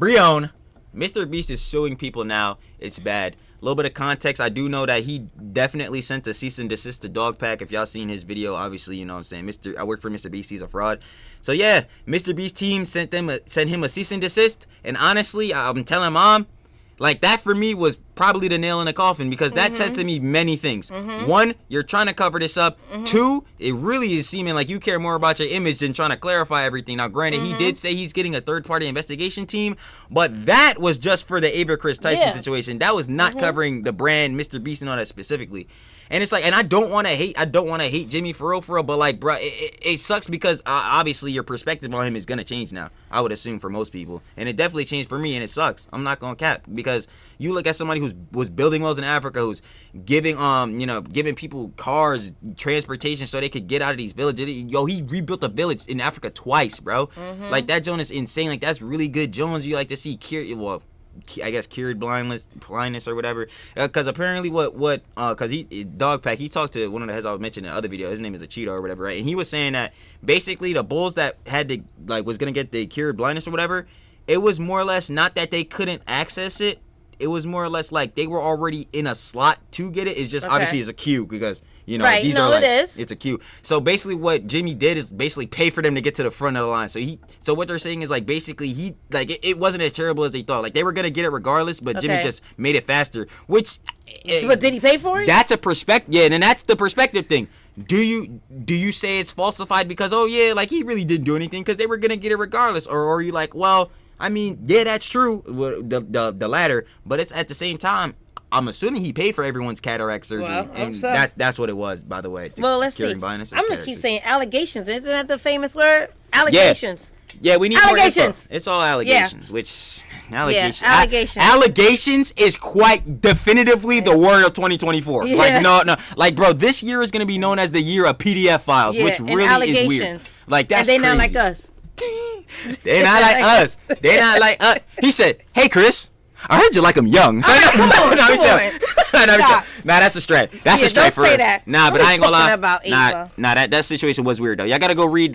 Brion, Mr. Beast is suing people now. It's bad. A little bit of context, I do know that he definitely sent a cease and desist to Dogpack. If y'all seen his video, obviously, you know what I'm saying. I work for Mr. Beast, he's a fraud. So yeah, Mr. Beast team sent him a cease and desist. And honestly, I'm telling Mom, like, that for me was probably the nail in the coffin, because that says to me many things. One, you're trying to cover this up. Two, it really is seeming like you care more about your image than trying to clarify everything. Now, granted, he did say he's getting a third-party investigation team, but that was just for the Ava Chris Tyson situation. That was not covering the brand, Mr. Beast, and all that specifically. And it's like, and I don't want to hate Jimmy for real, but like, bro, it sucks because obviously your perspective on him is gonna change now. I would assume for most people, and it definitely changed for me, and it sucks. I'm not gonna cap, because you look at somebody who was building wells in Africa, who's giving giving people cars, transportation, so they could get out of these villages. Yo, he rebuilt a village in Africa twice, bro. Like, that Jones is insane. Like, that's really good Jones. You like to see cured blindness or whatever, because apparently because Dogpack, he talked to one of the heads I was mentioning in the other video. His name is Cheetah or whatever, right? And he was saying that basically the bulls that had to, like, was gonna get the cured blindness or whatever, it was more or less not that they couldn't access it. It was more or less like they were already in a slot to get it. It's just obviously it's a queue, because these are like, it's a queue. So basically what Jimmy did is basically pay for them to get to the front of the line. So what they're saying is, like, basically it wasn't as terrible as they thought. Like, they were gonna get it regardless, but Jimmy just made it faster. But did he pay for it? That's a perspective. Yeah, and that's the perspective thing. Do you say it's falsified because like, he really didn't do anything because they were gonna get it regardless, or are you like, well, I mean, yeah, that's true, the latter, but it's at the same time, I'm assuming he paid for everyone's cataract surgery, and that's what it was, by the way. Well, let's see. I'm gonna keep saying allegations. Isn't that the famous word? Allegations. Yeah, we need allegations. It's all allegations, which allegations. Yeah, allegations. Allegations is quite definitively the word of 2024. Yeah. Like, no, like, bro, this year is gonna be known as the year of PDF files, which really is weird. Like, that's crazy. And they not like us. They're not like us. They're not like us. He said, "Hey, Chris, I heard you like them young." So, come on. That's a strat. That's a strat don't for say real. that. Nah, but I ain't gonna lie. About that situation was weird though. Y'all gotta go read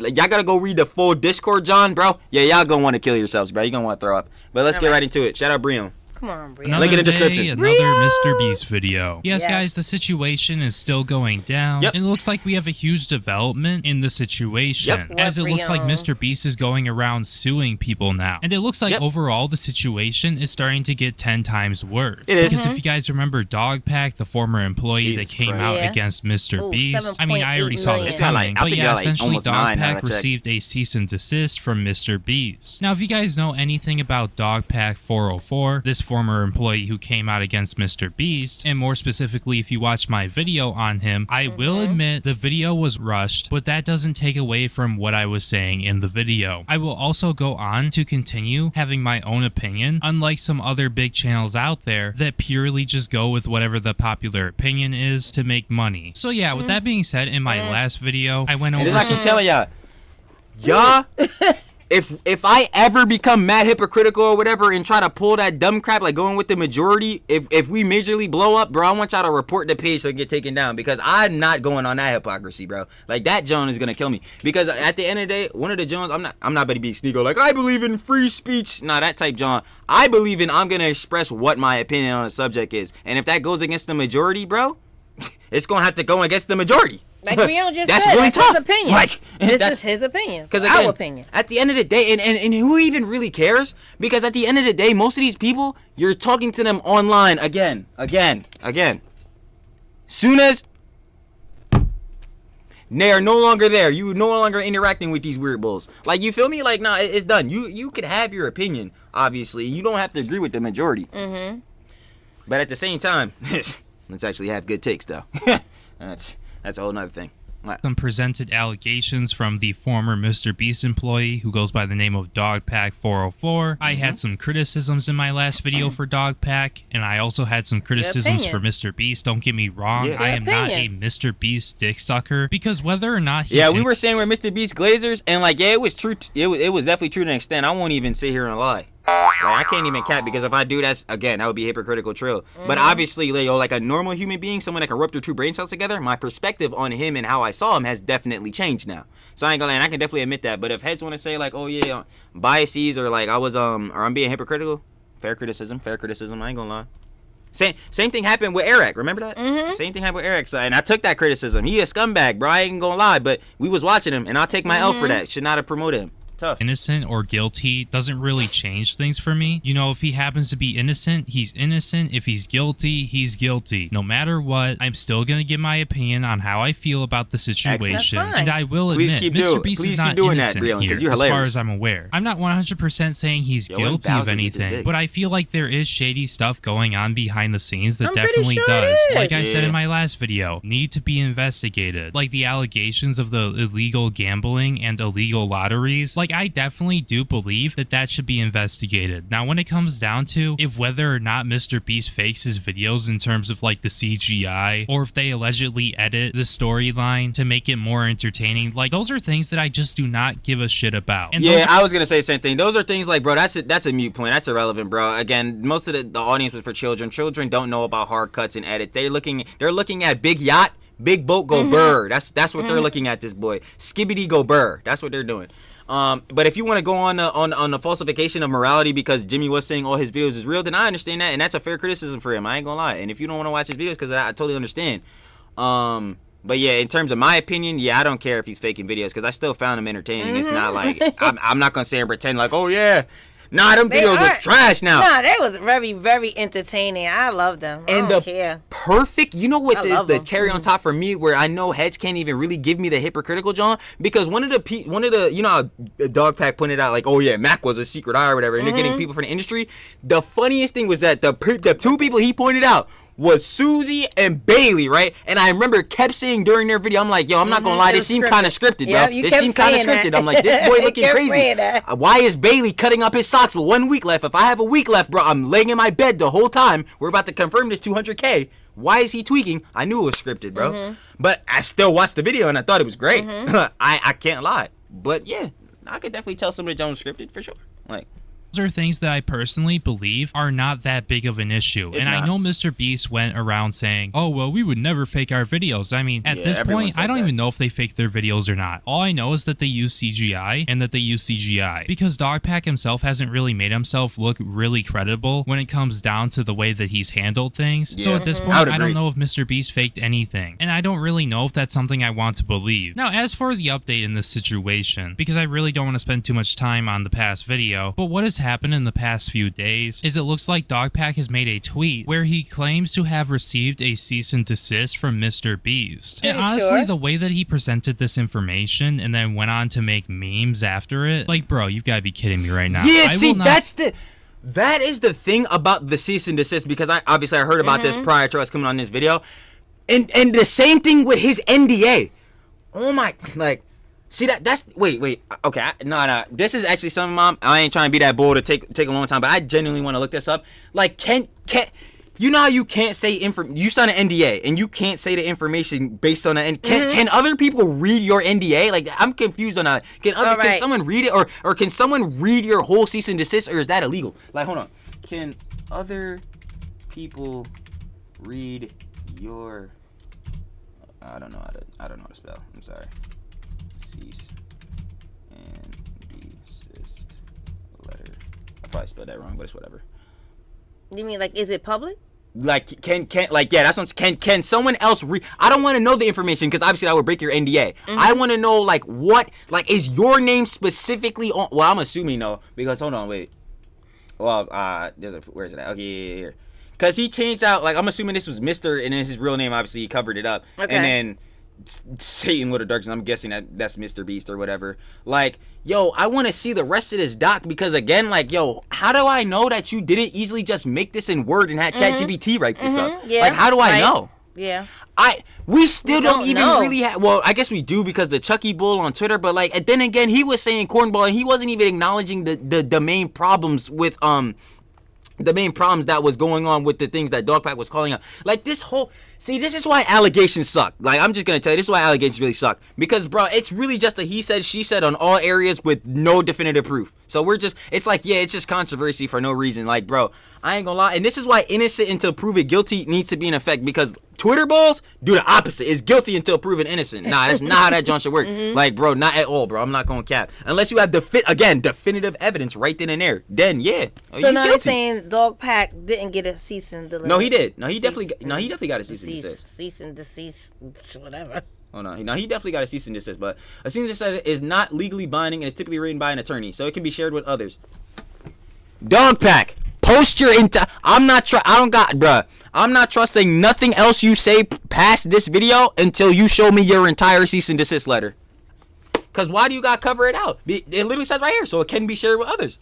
the full Discord, John, bro. Yeah, y'all gonna want to kill yourselves, bro. You gonna want to throw up. But let's get right into it. Shout out Brion. Come on, Brion. Link in the description. Another Mr. Beast video. Yes, guys, the situation is still going down. It looks like we have a huge development in the situation, as it looks like Mr. Beast is going around suing people now. And it looks like overall the situation is starting to get 10 times worse. Because if you guys remember Dogpack, the former employee that came out against Mr. Beast, I mean, I already saw this coming, but yeah, essentially Dogpack received a cease and desist from Mr. Beast. Now, if you guys know anything about Dogpack 404, this former employee who came out against Mr. Beast, and more specifically if you watch my video on him, I will admit the video was rushed, but that doesn't take away from what I was saying in the video. I will also go on to continue having my own opinion, unlike some other big channels out there that purely just go with whatever the popular opinion is to make money. So yeah, with that being said, in my last video, I went over some... telling y'all, If I ever become mad hypocritical or whatever and try to pull that dumb crap, like going with the majority, if we majorly blow up, bro, I want y'all to report the page so it get taken down, because I'm not going on that hypocrisy, bro. Like, that John is gonna kill me, because at the end of the day, one of the Johns, I'm not about to be sneaky like, I believe in free speech. Nah, that type John. I believe in, I'm gonna express what my opinion on a subject is, and if that goes against the majority, bro, it's gonna have to go against the majority. Like Brion just that's said, really that's tough. His opinion. Like, this is his opinion. Because our opinion. At the end of the day, and who even really cares? Because at the end of the day, most of these people, you're talking to them online again. Soon as they are no longer there, you no longer interacting with these weird bulls. Like, you feel me? Like, nah, it's done. You could have your opinion, obviously. You don't have to agree with the majority. But at the same time, let's actually have good takes, though. That's a whole nother thing. Some presented allegations from the former Mr. Beast employee who goes by the name of Dogpack 404. I had some criticisms in my last video for Dogpack, and I also had some criticisms for Mr. Beast. Don't get me wrong, I am not a Mr. Beast dick sucker, because whether or not he's we were saying we're Mr. Beast glazers, and like, it was true. It was definitely true to an extent. I won't even sit here and lie. Like, I can't even cap, because if I do, that would be hypocritical trill. But obviously, like a normal human being, someone that can rub their two brain cells together, my perspective on him and how I saw him has definitely changed now. So I ain't gonna lie, and I can definitely admit that. But if heads want to say like, oh yeah, biases, or like or I'm being hypocritical, fair criticism. I ain't gonna lie. Same thing happened with Eric. Remember that? Same thing happened with Eric. So, and I took that criticism. He a scumbag, bro. I ain't gonna lie, but we was watching him, and I'll take my L for that. Should not have promoted him. Tough. Innocent or guilty doesn't really change things for me. You know, if he happens to be innocent, he's innocent. If he's guilty, he's guilty. No matter what, I'm still going to give my opinion on how I feel about the situation. And I will admit, Mr. Beast is not innocent here, as far as I'm aware. I'm not 100% saying he's guilty of anything, but I feel like there is shady stuff going on behind the scenes that definitely does. Like I said in my last video, need to be investigated. Like the allegations of the illegal gambling and illegal lotteries. Like, I definitely do believe that should be investigated. Now, when it comes down to if whether or not Mr. Beast fakes his videos in terms of like the CGI, or if they allegedly edit the storyline to make it more entertaining, like those are things that I just do not give a shit about. And I was gonna say the same thing. Those are things like, bro, that's a mute point. That's irrelevant, bro. Again, most of the audience was for children. Children don't know about hard cuts and edit. They're looking at big yacht, big boat, go burr. That's what they're looking at. This boy, skibbity go burr. That's what they're doing. But if you want to go on the falsification of morality because Jimmy was saying all his videos is real, then I understand that, and that's a fair criticism for him. I ain't gonna lie. And if you don't want to watch his videos, because I totally understand. But yeah, in terms of my opinion, I don't care if he's faking videos, because I still found him entertaining. It's not like I'm not gonna sit and pretend like, oh yeah. Nah, them videos look trash now. Nah, they was very, very entertaining. I love them. I don't care. Perfect. You know what is the cherry on top for me, where I know heads can't even really give me the hypocritical John, because one of the you know how Dog Pack pointed out like, oh yeah, Mac was a secret hire or whatever, and they're getting people from the industry. The funniest thing was that the two people he pointed out was Susie and Bailey, right? And I remember kept saying during their video, I'm like, yo, I'm not gonna lie, this seemed kind of scripted, bro. This seemed kind of scripted. I'm like, this boy looking crazy. Why is Bailey cutting up his socks with 1 week left? If I have a week left, bro, I'm laying in my bed the whole time. We're about to confirm this 200K. Why is he tweaking? I knew it was scripted, bro. But I still watched the video and I thought it was great. I can't lie. But yeah, I could definitely tell some of the Jones scripted for sure. Like, are things that I personally believe are not that big of an issue. I know Mr. Beast went around saying, oh, well, we would never fake our videos. I mean, at this point, I don't even know if they fake their videos or not. All I know is that they use CGI and that they use CGI, because Dogpack himself hasn't really made himself look really credible when it comes down to the way that he's handled things. So at this point, I don't know if Mr. Beast faked anything, and I don't really know if that's something I want to believe. Now, as for the update in this situation, because I really don't want to spend too much time on the past video, but what has happened in the past few days is it looks like Dogpack has made a tweet where he claims to have received a cease and desist from Mr. Beast. And honestly, the way that he presented this information and then went on to make memes after it, like, bro, you've got to be kidding me right now. Yeah, that is the thing about the cease and desist, because I heard about this prior to us coming on this video, and the same thing with his NDA. Oh my, like, see that's wait, okay, no, this is actually something, Mom, I ain't trying to be that bull to take a long time, but I genuinely want to look this up. Like, can you know how you can't say you sign an NDA and you can't say the information based on that, and can other people read your NDA? Like, I'm confused on that. Can someone read it, or can someone read your whole cease and desist, or is that illegal? Like, hold on, can other people read your I don't know how to spell, I'm sorry. Cease and desist letter. I probably spelled that wrong, but it's whatever. You mean, like, is it public? Like, can like, yeah, that's what. Can someone else read? I don't want to know the information, because obviously that would break your NDA. I want to know, like, what, like, is your name specifically on? Well, I'm assuming no, because hold on, wait. Well, where is it at? Okay, yeah, here. Because he changed out, like, I'm assuming this was Mr. and then his real name, obviously he covered it up, and then Satan Little Dark, I'm guessing that's Mr. Beast or whatever. Like, yo, I want to see the rest of this doc, because again, like, yo, how do I know that you didn't easily just make this in Word and had ChatGPT write this up? Yeah, like, how do I know? Yeah. We still don't even really have, well, I guess we do, because the Chucky Bull on Twitter, but like, and then again, he was saying cornball, and he wasn't even acknowledging the main problems with the main problems that was going on with the things that Dogpack was calling out. Like this whole, see, this is why allegations suck. Like, I'm just gonna tell you, this is why allegations really suck. Because, bro, it's really just a he said, she said on all areas with no definitive proof. So we're just, it's like, yeah, it's just controversy for no reason. Like, bro, I ain't gonna lie. And this is why innocent until proven guilty needs to be in effect, because Twitter balls do the opposite. It's guilty until proven innocent. Nah, that's not how that John should work. Like, bro, not at all, bro. I'm not gonna cap. Unless you have definitive evidence right then and there. Then, yeah. So now they're saying Dogpack didn't get a cease and desist. No, he did. No, he definitely got a cease and desist. Cease and desist, whatever. Oh, no. No, he definitely got a cease and desist. But a cease and desist is not legally binding and is typically written by an attorney, so it can be shared with others. Dogpack. Post your I'm not trusting nothing else you say past this video until you show me your entire cease and desist letter. Cause why do you gotta cover it out? It literally says right here, so it can be shared with others.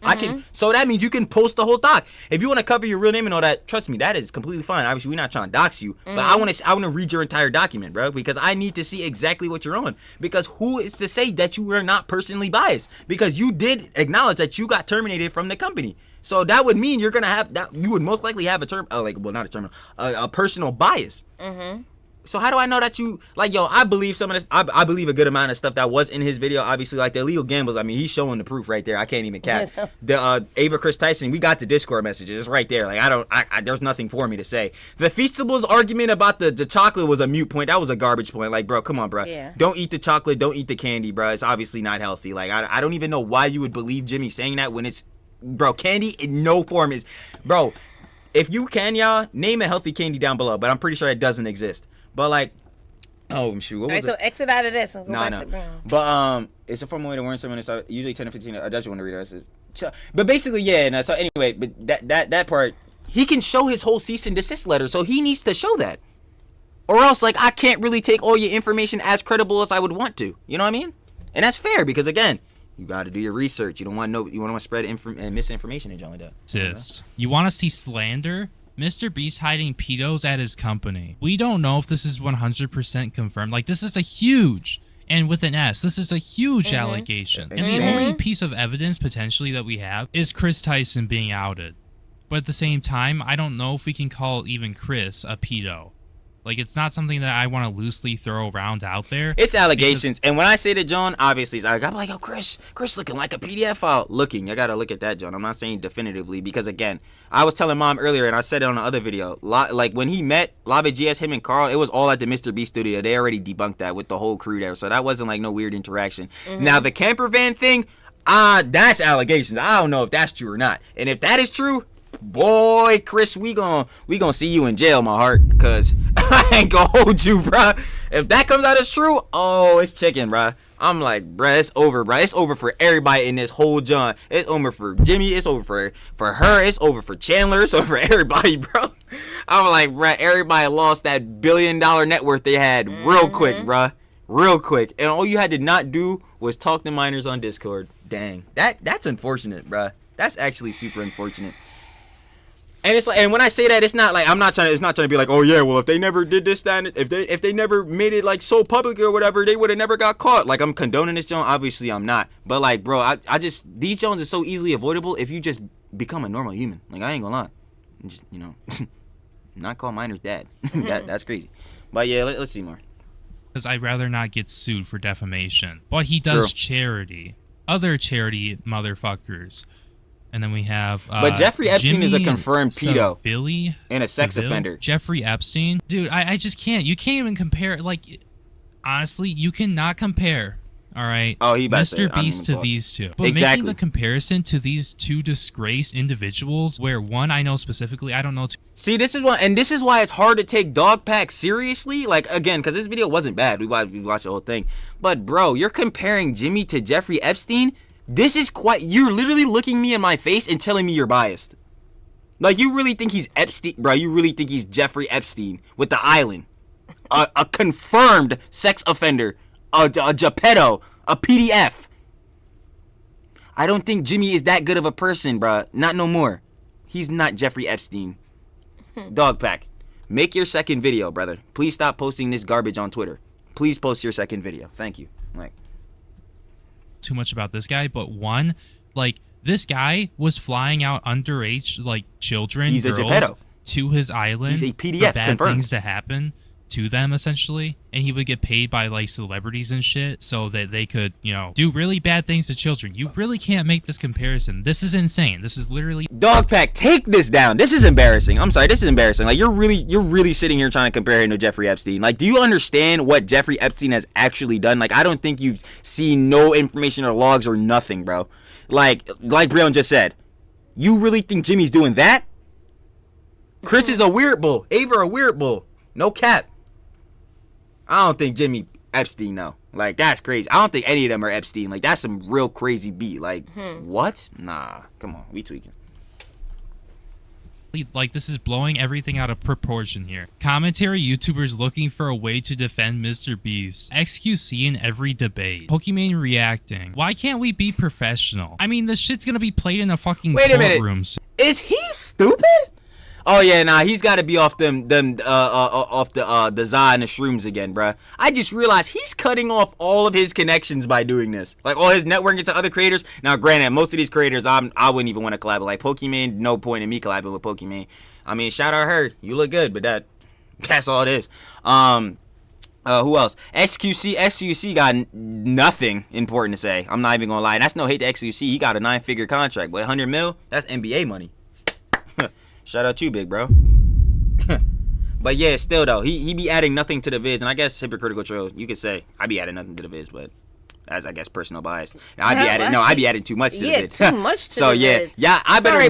So that means you can post the whole doc. If you want to cover your real name and all that, trust me, that is completely fine. Obviously, we're not trying to dox you, but I want to read your entire document, bro, because I need to see exactly what you're on. Because who is to say that you are not personally biased? Because you did acknowledge that you got terminated from the company. So that would mean you're gonna have that. You would most likely have a personal bias. So how do I know that you I believe some of this. I believe a good amount of stuff that was in his video. Obviously, like the illegal gambles. I mean, he's showing the proof right there. I can't even cap. The Ava Chris Tyson. We got the Discord messages. It's right there. Like there's nothing for me to say. The Feastables argument about the chocolate was a mute point. That was a garbage point. Like, bro, come on, bro. Yeah. Don't eat the chocolate. Don't eat the candy, bro. It's obviously not healthy. Like I don't even know why you would believe Jimmy saying that when it's. Bro, candy in no form is... Bro, if you can, y'all, name a healthy candy down below. But I'm pretty sure it doesn't exist. But, like... Oh, shoot. What was it? So exit out of this and go back to brown. But, it's a formal way to warn someone. It's usually 10 or 15. I just want to read it. But basically, yeah. No, so anyway, but that part... He can show his whole cease and desist letter. So he needs to show that. Or else, like, I can't really take all your information as credible as I would want to. You know what I mean? And that's fair because, again... You got to do your research. You don't want to spread misinformation and like that. Desist. You want to see slander? Mr.Beast hiding pedos at his company. We don't know if this is 100% confirmed. Like, this is a huge, and with an S, this is a huge allegation. And the only piece of evidence potentially that we have is Chris Tyson being outed. But at the same time, I don't know if we can call even Chris a pedo. Like, it's not something that I want to loosely throw around out there. It's allegations. And when I say to John, obviously, I'm like, oh, Chris looking like a PDF file. I got to look at that, John. I'm not saying definitively because, again, I was telling Mom earlier, and I said it on the other video, like, when he met Lava GS, him and Carl, it was all at the Mr.Beast studio. They already debunked that with the whole crew there. So that wasn't, like, no weird interaction. Now, the camper van thing, that's allegations. I don't know if that's true or not. And if that is true... Boy, Chris, we gonna see you in jail, my heart, cause I ain't gonna hold you, bruh. If that comes out as true, oh, it's chicken, bruh. I'm like, bruh, it's over, bruh. It's over for everybody in this whole John. It's over for Jimmy. It's over for her. It's over for Chandler. It's over for everybody, bro. I'm like, bruh, everybody lost that $1 billion net worth they had real quick, bruh. Real quick. And all you had to not do was talk to minors on Discord. Dang. That's unfortunate, bruh. That's actually super unfortunate. And it's like, and when I say that, it's not like it's not trying to be like, oh yeah, well if they never did this, that, and if they never made it like so public or whatever, they would have never got caught. Like, I'm condoning this, Jones. Obviously, I'm not. But like, bro, I just these Jones are so easily avoidable if you just become a normal human. Like, I ain't gonna lie, just not call minors dad. That's crazy. But yeah, let's see more. Because I'd rather not get sued for defamation. But he does charity, other charity motherfuckers. And then we have but Jeffrey Epstein Jimmy is a confirmed pedo and a sex Seville? offender. Jeffrey Epstein? Dude, I just can't. You can't even compare. Like, honestly, you cannot compare, all right, Mr.Beast to these two. But making the comparison to these two disgraced individuals, where one I know specifically, I don't know. See, this is why it's hard to take Dogpack seriously. Like, again, because this video wasn't bad. We watched the whole thing. But, bro, you're comparing Jimmy to Jeffrey Epstein? This is you're literally looking me in my face and telling me you're biased. Like, you really think he's Epstein, bro? You really think he's Jeffrey Epstein with the island? A confirmed sex offender, a Geppetto, a PDF. I don't think Jimmy is that good of a person, bro. Not no more. He's not Jeffrey Epstein. Dogpack, make your second video, brother. Please stop posting this garbage on Twitter. Please post your second video. Thank you. Like. Too much about this guy, but one, like, This guy was flying out underage, like, children, He's girls, a Geppetto. to his island. He's a PDF, for bad confirmed. things to happen to them, essentially. And he would get paid by, like, celebrities and shit so that they could, you know, do really bad things to children. You really can't make this comparison. This is insane. This is literally... Dogpack, take this down. This is embarrassing. I'm sorry, this is embarrassing. Like, you're really sitting here trying to compare him to Jeffrey Epstein. Like, do you understand what Jeffrey Epstein has actually done? Like, I don't think you've seen no information or logs or nothing, bro. Like Breon just said, you really think Jimmy's doing that? Chris is a weird bull. Ava a weird bull. No cap. I don't think Jimmy Epstein, no. Like, that's crazy. I don't think any of them are Epstein. Like, that's some real crazy beat. Like, what? Nah, come on. We tweaking. Like, this is blowing everything out of proportion here. Commentary YouTubers looking for a way to defend Mr.Beast. XQC in every debate. Pokimane reacting. Why can't we be professional? I mean, this shit's gonna be played in a fucking courtroom. Is he stupid? Oh yeah, nah, he's got to be off off the Za and the shrooms again, bruh. I just realized he's cutting off all of his connections by doing this, like all his networking to other creators. Now, granted, most of these creators, I wouldn't even want to collab with. Like Pokimane, no point in me collabing with Pokimane. I mean, shout out her, you look good, but that's all it is. Who else? XQC got nothing important to say. I'm not even gonna lie. And that's no hate to XQC. He got a 9-figure contract, but 100 mil, that's NBA money. Shout out you, big bro. But yeah, still though, he be adding nothing to the vids, and I guess hypocritical troll, you could say I be adding nothing to the vids, but that's, I guess, personal bias. Now, I be adding too much to the vids. Too much to so the yeah, vids. yeah, I Sorry,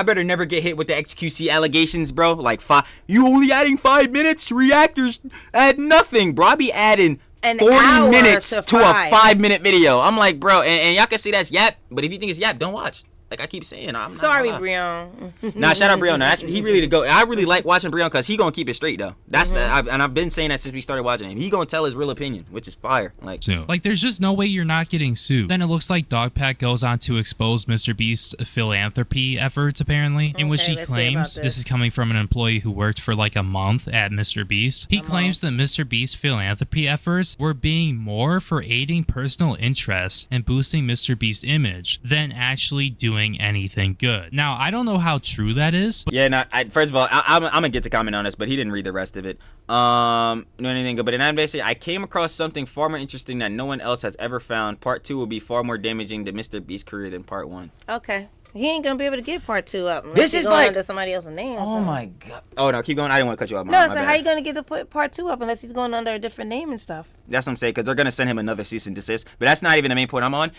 better never get hit with the XQC allegations, bro. Like you only adding 5 minutes, reactors add nothing, bro. I be adding 40 minutes to a 5-minute video. I'm like, bro, and y'all can see that's yap, but if you think it's yap, don't watch. Like I keep saying, I'm sorry, Breon. Nah, shout out Breon. Nah, he really the go. I really like watching Breon because he gonna keep it straight though. That's and I've been saying that since we started watching him. He gonna tell his real opinion, which is fire. Like there's just no way you're not getting sued. Then it looks like Dogpack goes on to expose Mr.Beast's philanthropy efforts, apparently, in which he claims this is coming from an employee who worked for like a month at Mr.Beast. He claims that Mr.Beast's philanthropy efforts were being more for aiding personal interests and boosting Mr.Beast's image than actually doing anything good. Now, I don't know how true that is. Yeah, no, first of all, I'm gonna get to comment on this, but he didn't read the rest of it. No anything good. But in that basically, I came across something far more interesting that no one else has ever found. Part 2 will be far more damaging to Mr.Beast's career than Part 1. Okay. He ain't gonna be able to get Part 2 up. This is like under somebody else's name. Oh my god. Oh no, keep going. I didn't want to cut you off. No, so how you gonna get the Part 2 up unless he's going under a different name and stuff? That's what I'm saying, because they're gonna send him another cease and desist. But that's not even the main point I'm on.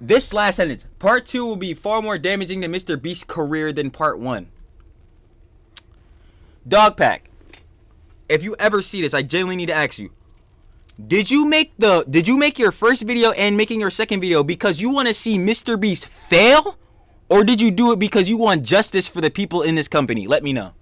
This last sentence, Part 2 will be far more damaging to Mr.Beast's career than Part 1. Dogpack, if you ever see this, I genuinely need to ask you, did you make your first video and making your second video because you want to see Mr.Beast fail? Or did you do it because you want justice for the people in this company? Let me know.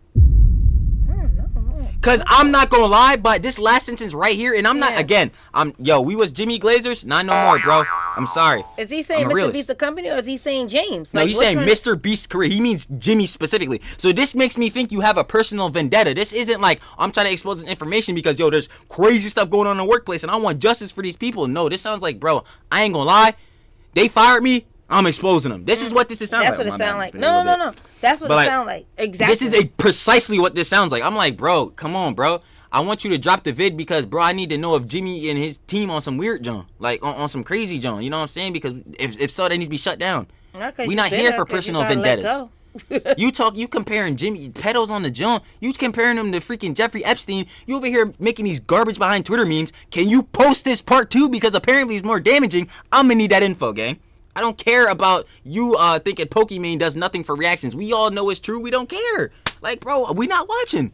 Cause I'm not gonna lie, but this last sentence right here, and I'm not again. We was Jimmy Glazers, not no more, bro. I'm sorry. Is he saying Mr. Beast the company, or is he saying James? No, he's saying Mr. Beast's career. He means Jimmy specifically. So this makes me think you have a personal vendetta. This isn't like I'm trying to expose this information because there's crazy stuff going on in the workplace and I want justice for these people. No, this sounds like, bro, I ain't gonna lie. They fired me. I'm exposing them. This is what this is sound like. That's what it sounds like. No. That's what it sounds like. Exactly. This is precisely what this sounds like. I'm like, bro, come on, bro. I want you to drop the vid because, bro, I need to know if Jimmy and his team on some weird John, like on some crazy John. You know what I'm saying? Because if so, that needs to be shut down. We not here for personal vendettas. You comparing Jimmy pedos on the John. You comparing him to freaking Jeffrey Epstein. You over here making these garbage behind Twitter memes. Can you post this Part 2 because apparently it's more damaging? I'm gonna need that info, gang. I don't care about you thinking Pokimane does nothing for reactions. We all know it's true. We don't care. Like, bro, we not watching.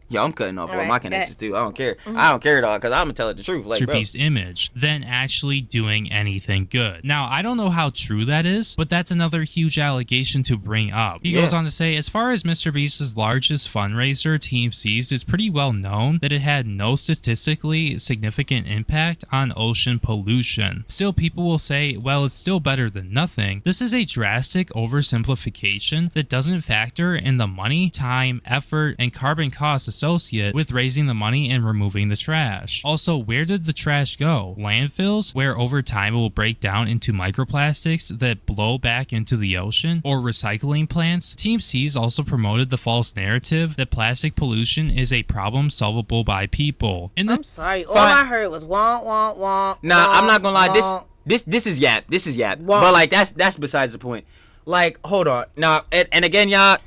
Yeah, I'm cutting off all my connections too. I don't care. I don't care at all because I'm gonna tell it the truth. Like, bro. Beast image than actually doing anything good. Now, I don't know how true that is, but that's another huge allegation to bring up. He goes on to say, as far as Mr. Beast's largest fundraiser, Team C's, it's pretty well known that it had no statistically significant impact on ocean pollution. Still, people will say, well, it's still better than nothing. This is a drastic oversimplification that doesn't factor in the money, time, effort, and carbon costs associate with raising the money and removing the trash. Also, where did the trash go? Landfills, where over time it will break down into microplastics that blow back into the ocean? Or recycling plants? Team C's also promoted the false narrative that plastic pollution is a problem solvable by people. I'm sorry, all I heard was wonk, wonk, wonk. Nah, wonk, I'm not gonna lie, wonk. this is yap. This is yap. Wonk. But like that's besides the point. Like, hold on. Now, and again, y'all,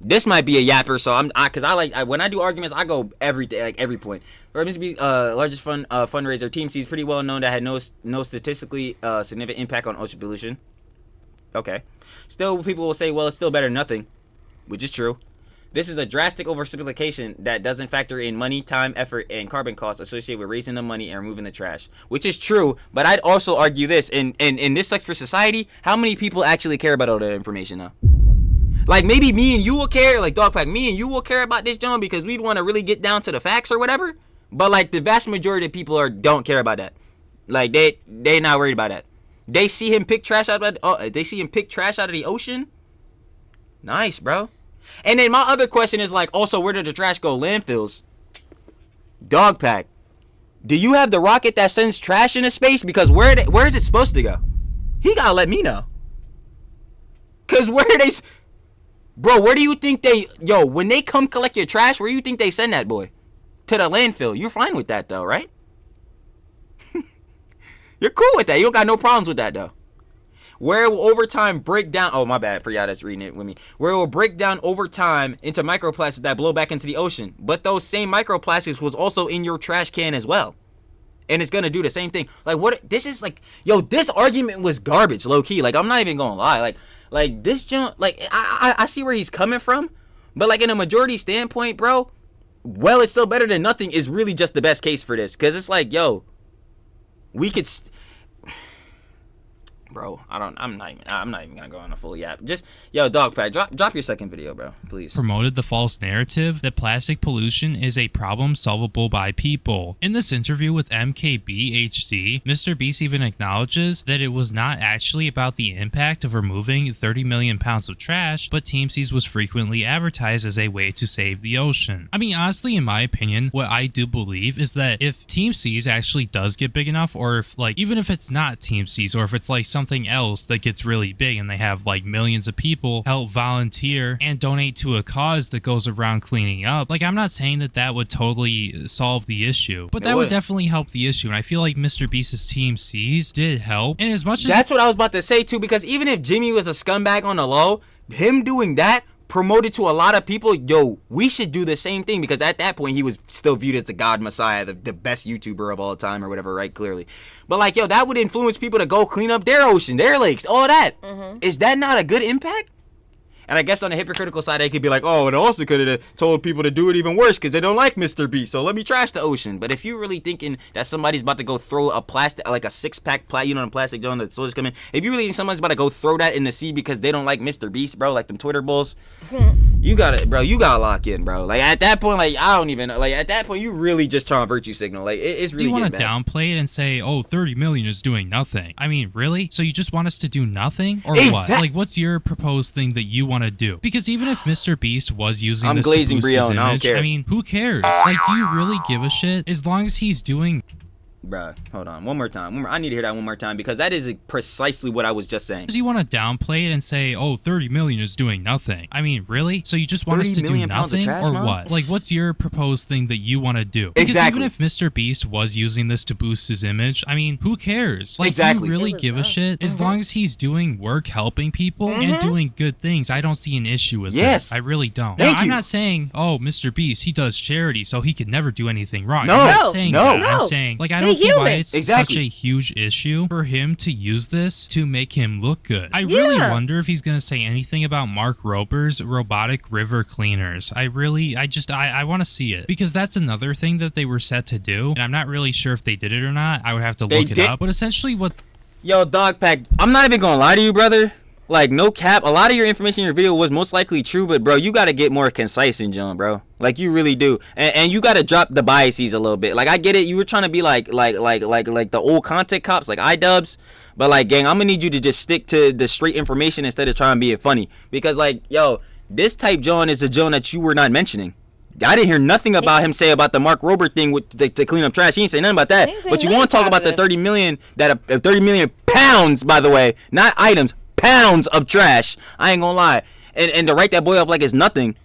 this might be a yapper, so when I do arguments, I go every point. Mr. Beast, largest fundraiser, Team C is pretty well known that had no statistically significant impact on ocean pollution. Okay. Still, people will say, well, it's still better than nothing, which is true. This is a drastic oversimplification that doesn't factor in money, time, effort, and carbon costs associated with raising the money and removing the trash, which is true. But I'd also argue this, and this sucks for society. How many people actually care about all the information now? Like, maybe me and you will care, like Dogpack, me and you will care about this, John, because we'd want to really get down to the facts or whatever. But like the vast majority of people don't care about that. Like they not worried about that. They see him pick trash out of the ocean. Nice, bro. And then my other question is like, also, where did the trash go? Landfills. Dogpack, do you have the rocket that sends trash into space? Because where is it supposed to go? He gotta let me know. Cause where do you think when they come collect your trash, where do you think they send that boy? To the landfill. You're fine with that though, right? You're cool with that. You don't got no problems with that though. Where it will over time break down. Oh, my bad for y'all that's reading it with me. Where it will break down over time into microplastics that blow back into the ocean. But those same microplastics was also in your trash can as well. And it's gonna do the same thing. Like, what? This is like, this argument was garbage, low key. Like, I'm not even gonna lie. Like this junk. Like, I see where he's coming from. But like in a majority standpoint, bro, well, it's still better than nothing is really just the best case for this. Cause it's like, we could. Bro, I'm not even gonna go on a full yap. Just, Dogpack, drop your second video, bro, please. Promoted the false narrative that plastic pollution is a problem solvable by people. In this interview with MKBHD, Mr. Beast even acknowledges that it was not actually about the impact of removing 30 million pounds of trash, but Team C's was frequently advertised as a way to save the ocean. I mean, honestly, in my opinion, what I do believe is that if Team C's actually does get big enough, or if even if it's not Team C's, or if it's like something else that gets really big and they have like millions of people help volunteer and donate to a cause that goes around cleaning up, like, I'm not saying that would totally solve the issue, but that would definitely help the issue. And I feel like Mr. Beast's Team C's did help. And as much as that's what I was about to say too, because even if Jimmy was a scumbag on the low, him doing that promoted to a lot of people, we should do the same thing, because at that point he was still viewed as the god messiah, the best YouTuber of all time or whatever, right? Clearly. But like, that would influence people to go clean up their ocean, their lakes, all that. Is that not a good impact? And I guess on the hypocritical side, they could be like, oh, it also could have told people to do it even worse because they don't like Mr. Beast, so let me trash the ocean. But if you're really thinking that somebody's about to go throw a plastic, like a six-pack, the plastic joint that soldiers come in, if you really think somebody's about to go throw that in the sea because they don't like Mr. Beast, bro, like them Twitter bulls, you gotta lock in, bro. Like, at that point, like, I don't even, like, at that point, you really just trying to virtue signal. Like, it's really. Do you want to downplay it and say, oh, 30 million is doing nothing? I mean, really? So you just want us to do nothing? Or what? Like, what's your proposed thing that you want to do? Because even if Mr. Beast was using this to boost his image, I don't care. I mean, who cares? Like, do you really give a shit? As long as he's doing... Bruh, hold on. One more time. I need to hear that one more time, because that is precisely what I was just saying. You want to downplay it and say, oh, 30 million is doing nothing. I mean, really? So you just want us to do nothing? Trash, or what? Like, what's your proposed thing that you want to do? Because even if Mr. Beast was using this to boost his image, I mean, who cares? Like, do you really give a shit? As long as he's doing work, helping people, and doing good things, I don't see an issue with this. I really don't. Now, I'm not saying, oh, Mr. Beast, he does charity, so he could never do anything wrong. I'm not saying that. I'm saying, like, I don't see why it's such a huge issue for him to use this to make him look good. I really wonder if he's going to say anything about Mark Rober's robotic river cleaners. I want to see it, because that's another thing that they were set to do, and I'm not really sure if they did it or not. I would have to look it up. But essentially what... Yo, Dogpack, I'm not even going to lie to you, brother. Like, no cap, a lot of your information in your video was most likely true, but bro, you gotta get more concise in John, bro. Like, you really do, and you gotta drop the biases a little bit. Like, I get it, you were trying to be like the old content cops, like iDubbbz, but like, gang, I'm gonna need you to just stick to the straight information instead of trying to be funny, because like, yo, this type John is a John that you were not mentioning. I didn't hear nothing about him say about the Mark Rober thing with to clean up trash. He didn't say nothing about that. But you want to talk about the 30 million that 30 million pounds, by the way, not items, pounds of trash. I ain't gonna lie, and to write that boy up like it's nothing,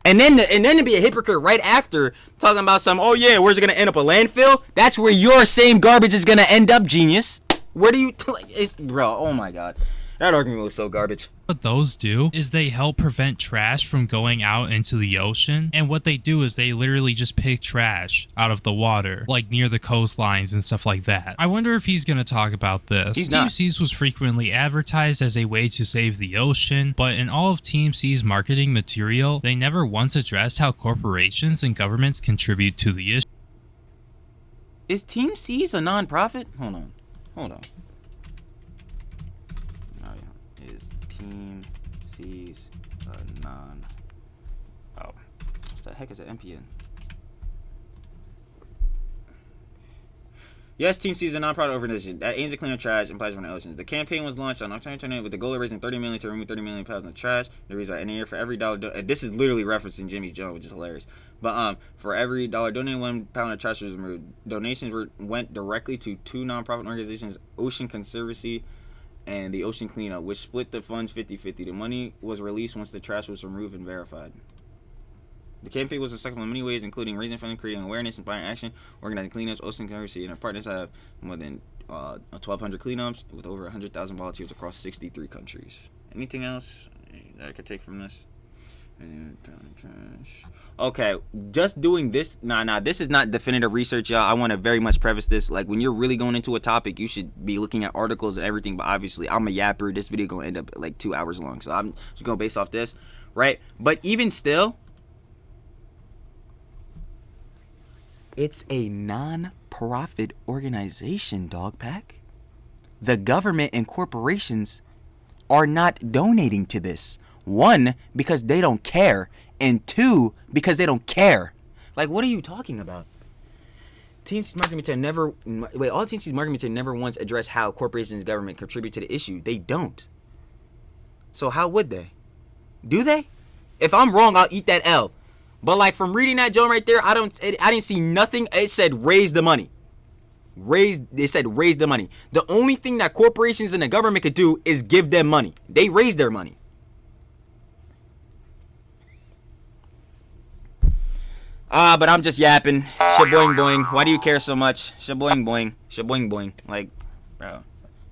and then to be a hypocrite right after talking about some. Oh yeah, where's it gonna end up? A landfill? That's where your same garbage is gonna end up, genius. Where do you? It's bro. Oh my god, that argument was so garbage. What those do is they help prevent trash from going out into the ocean, and what they do is they literally just pick trash out of the water, like near the coastlines and stuff like that. I wonder if he's going to talk about this. Team C's was frequently advertised as a way to save the ocean, but in all of Team C's marketing material, they never once addressed how corporations and governments contribute to the issue. Is Team C's a non-profit? Hold on. Team C's non. Oh, what the heck is an MPN? Yes, Team C is a non-profit organization that aims to clean up trash and plastic from the oceans. The campaign was launched on October 28 with the goal of raising $30 million to remove 30 million pounds of trash. The reason in a year for every dollar. This is literally referencing Jimmy Jones, which is hilarious. But for every dollar donated, 1 pound of trash was removed. Donations went directly to 2 non-profit organizations, Ocean Conservancy and the Ocean Cleanup, which split the funds 50-50. The money was released once the trash was removed and verified. The campaign was successful in many ways, including raising funds, creating awareness, inspiring action, organizing cleanups. Ocean Conservancy and our partners have more than 1,200 cleanups with over 100,000 volunteers across 63 countries. Anything else that I could take from this? Okay, just doing this. Nah, this is not definitive research, y'all. I want to very much preface this. Like, when you're really going into a topic, you should be looking at articles and everything. But obviously, I'm a yapper. This video going to end up like 2 hours long. So I'm just going to base off this, right? But even still, it's a non-profit organization, dog pack. The government and corporations are not donating to this. 1, because they don't care, and 2, because they don't care. Like, what are you talking about? Team C's marketing material all Team C's marketing material never once addressed how corporations and government contribute to the issue. They don't. So how would they? Do they? If I'm wrong, I'll eat that L. But like, from reading that joint right there, I didn't see nothing. It said raise the money. They said raise the money. The only thing that corporations and the government could do is give them money. They raise their money. But I'm just yapping. Shaboing boing. Why do you care so much? Shaboing boing. Shaboing boing. Like, bro,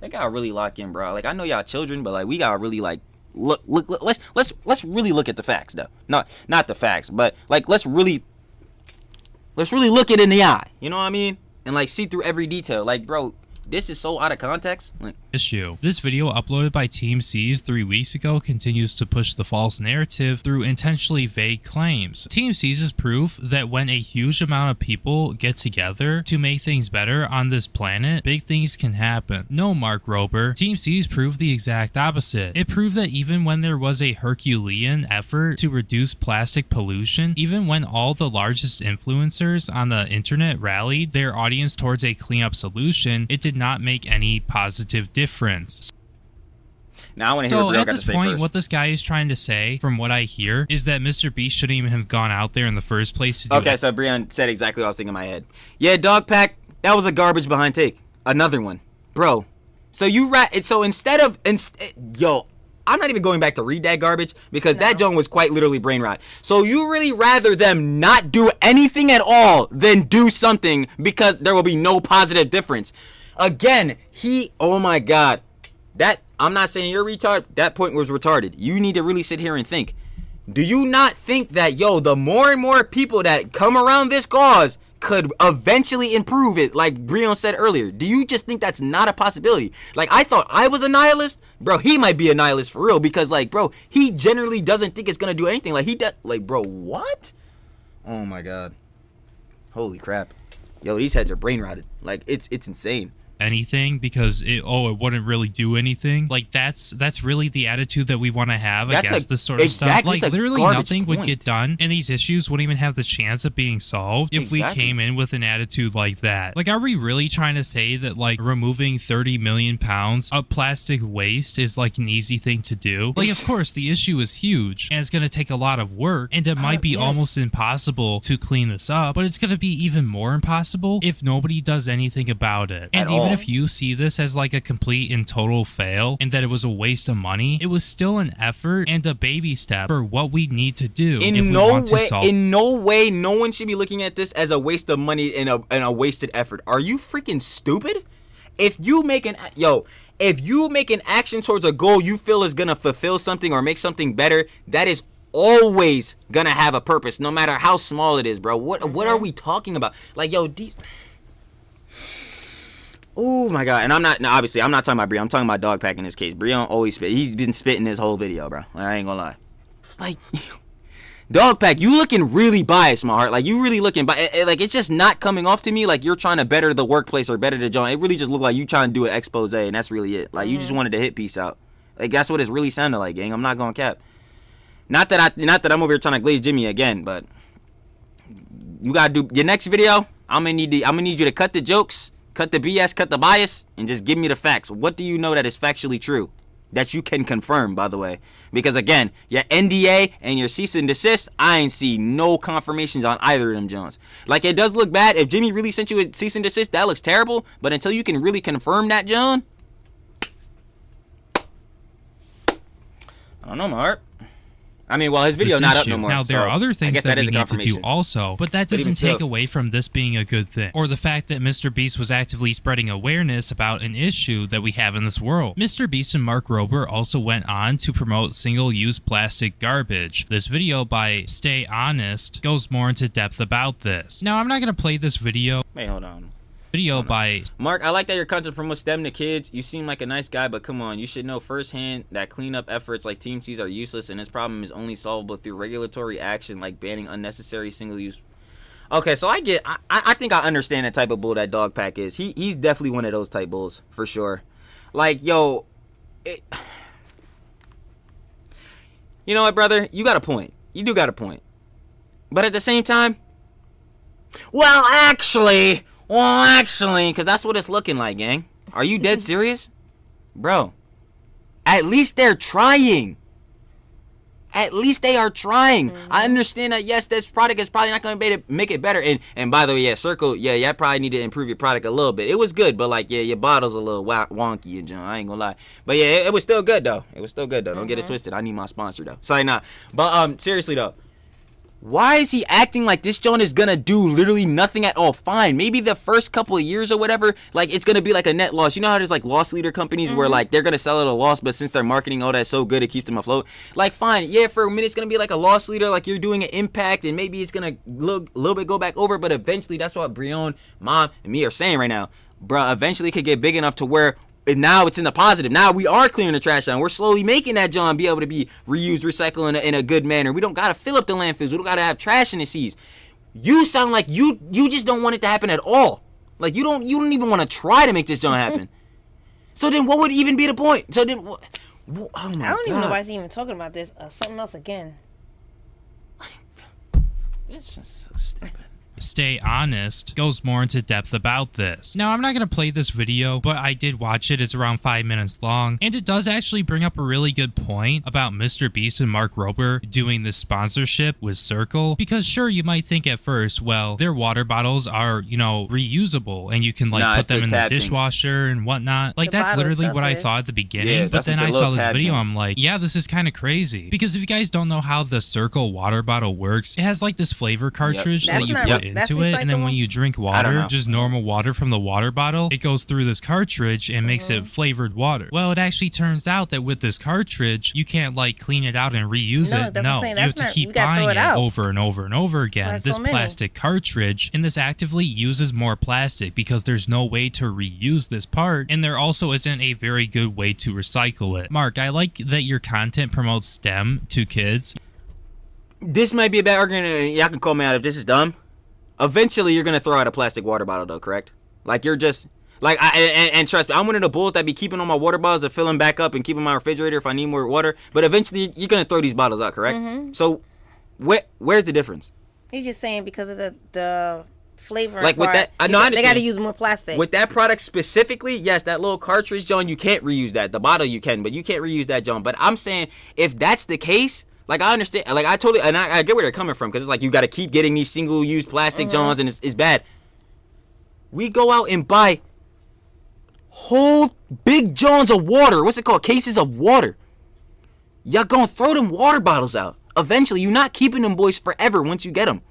they gotta really lock in, bro. Like, I know y'all children, but like, we gotta really like look. Let's really look at the facts, though. Not the facts, but like, let's really look it in the eye. You know what I mean? And like, see through every detail. Like, bro, this is so out of context. Like, issue. This video uploaded by Team C's 3 weeks ago continues to push the false narrative through intentionally vague claims. Team C's is proof that when a huge amount of people get together to make things better on this planet, big things can happen. No, Mark Rober. Team C's proved the exact opposite. It proved that even when there was a Herculean effort to reduce plastic pollution, even when all the largest influencers on the internet rallied their audience towards a cleanup solution, it did not make any positive difference. Now I want to hear what Brielle got to say point, first. what this guy is trying to say, from what I hear, is that Mr.Beast shouldn't even have gone out there in the first place to do Okay, it. so Brielle said exactly what I was thinking in my head. Yeah, dog pack, that was a garbage behind take. Another one, bro. So instead of I'm not even going back to read that garbage because that joint was quite literally brain rot. So you really rather them not do anything at all than do something because there will be no positive difference. Again, oh my God, I'm not saying you're retarded. That point was retarded. You need to really sit here and think. Do you not think that, the more and more people that come around this cause could eventually improve it, like Brion said earlier? Do you just think that's not a possibility? Like, I thought I was a nihilist. Bro, he might be a nihilist for real because, like, bro, he generally doesn't think it's going to do anything. Like, he does. Like, bro, what? Oh, my God. Holy crap. These heads are brain rotted. Like, it's insane. anything because it wouldn't really do anything. Like that's really the attitude that we want to have against this sort of stuff. Like literally nothing would get done, and these issues wouldn't even have the chance of being solved if we came in with an attitude like that. Like, are we really trying to say that like removing 30 million pounds of plastic waste is like an easy thing to do? Like, of course the issue is huge and it's going to take a lot of work, and it might be almost impossible to clean this up, but it's going to be even more impossible if nobody does anything about it. And even if you see this as like a complete and total fail and that it was a waste of money, it was still an effort and a baby step for what we need to do. In no way, no one should be looking at this as a waste of money and a wasted effort. Are you freaking stupid? If you make an action towards a goal you feel is gonna fulfill something or make something better, that is always gonna have a purpose, no matter how small it is, bro. What are we talking about? Like, yo, these. Oh my god, and obviously I'm not talking about Breon. I'm talking about Dogpack in this case. Breon always spit. He's been spitting this whole video, bro. I ain't gonna lie. Like, Dogpack, you looking really biased, my heart. Like, you really looking like it's just not coming off to me like you're trying to better the workplace or better the job. It really just looked like you trying to do an expose, and that's really it. Like, you just wanted to hit peace out. Like, that's what it's really sounded like, gang. I'm not gonna cap. Not that I'm over here trying to glaze Jimmy again, but you gotta do your next video. I'm gonna need you to cut the jokes, cut the BS, cut the bias, and just give me the facts. What do you know that is factually true? That you can confirm, by the way. Because, again, your NDA and your cease and desist, I ain't see no confirmations on either of them, Jones. Like, it does look bad. If Jimmy really sent you a cease and desist, that looks terrible. But until you can really confirm that, John, I don't know, my heart. I mean, well, his video not up no more. Now, there are other things that we need to do also, but that doesn't take away from this being a good thing, or the fact that Mr.Beast was actively spreading awareness about an issue that we have in this world. Mr.Beast and Mark Rober also went on to promote single-use plastic garbage. This video by Stay Honest goes more into depth about this. Now, I'm not going to play this video. Hey, hold on. By Mark, I like that your content promotes STEM to kids. You seem like a nice guy, but come on, you should know firsthand that cleanup efforts like Team C's are useless, and this problem is only solvable through regulatory action like banning unnecessary single-use. Okay, so I think I understand the type of bull that Dogpack is. He's definitely one of those type bulls for sure. Like, yo, you know what, brother? You got a point. You do got a point. But at the same time, well, actually, because that's what it's looking like, gang. Are you dead serious? Bro, at least they're trying. At least they are trying. I understand that, yes, this product is probably not going to make it better. And by the way, yeah, Circle, yeah, probably need to improve your product a little bit. It was good, but, like, yeah, your bottle's a little wonky and I ain't going to lie. But, yeah, it was still good, though. Don't get it twisted. I need my sponsor, though. Sorry, nah. But, seriously, though. Why is he acting like this joint is gonna do literally nothing at all? Fine, maybe the first couple of years or whatever, like, it's gonna be like a net loss. You know how there's like loss leader companies where like they're gonna sell at a loss, but since their marketing, oh, that's so good, it keeps them afloat. Like, fine, yeah, for a minute it's gonna be like a loss leader, like you're doing an impact, and maybe it's gonna look a little bit go back over, but eventually, that's what Breon, Mom, and me are saying right now, bruh. Eventually, it could get big enough to where. And now it's in the positive. Now we are clearing the trash down. We're slowly making that John be able to be reused, recycled in a good manner. We don't gotta fill up the landfills. We don't gotta have trash in the seas. You sound like you just don't want it to happen at all. Like you don't even want to try to make this John happen. So then, what would even be the point? So then, oh my I don't even know why he's even talking about this. Something else again. It's just so stupid. Stay Honest goes more into depth about this. Now, I'm not going to play this video, but I did watch it. It's around 5 minutes long, and it does actually bring up a really good point about Mr.Beast and Mark Rober doing this sponsorship with Circle, because sure, you might think at first, well, their water bottles are, you know, reusable, and you can like put them in the dishwasher and whatnot. Like, that's literally what I thought at the beginning, but then I saw this video, I'm like, yeah, this is kind of crazy. Because if you guys don't know how the Circle water bottle works, it has like this flavor cartridge that you put into it, and then when you drink water, just normal water from the water bottle, it goes through this cartridge and makes it flavored water. Well, it actually turns out that with this cartridge, you can't like clean it out and reuse it. No, you have to keep buying it over and over and over again. This plastic cartridge, and this actively uses more plastic because there's no way to reuse this part, and there also isn't a very good way to recycle it. Mark, I like that your content promotes STEM to kids. This might be a bad argument. Y'all can call me out if this is dumb. Eventually, you're going to throw out a plastic water bottle, though, correct? Like, you're just... Like, and trust me, I'm one of the bulls that be keeping all my water bottles and filling back up and keeping my refrigerator if I need more water. But eventually, you're gonna throw these bottles out, correct? Mm-hmm. So, where's the difference? He's just saying because of the flavor. Like with that, I understand. They got to use more plastic. With that product specifically, yes, that little cartridge, John, you can't reuse that. The bottle you can, but you can't reuse that, John. But I'm saying if that's the case. Like, I understand. Like, I totally, and I get where they're coming from, because it's like you got to keep getting these single-use plastic Johns, and it's bad. We go out and buy whole big Johns of water. What's it called? Cases of water. Y'all gonna throw them water bottles out. Eventually, you're not keeping them boys forever once you get them.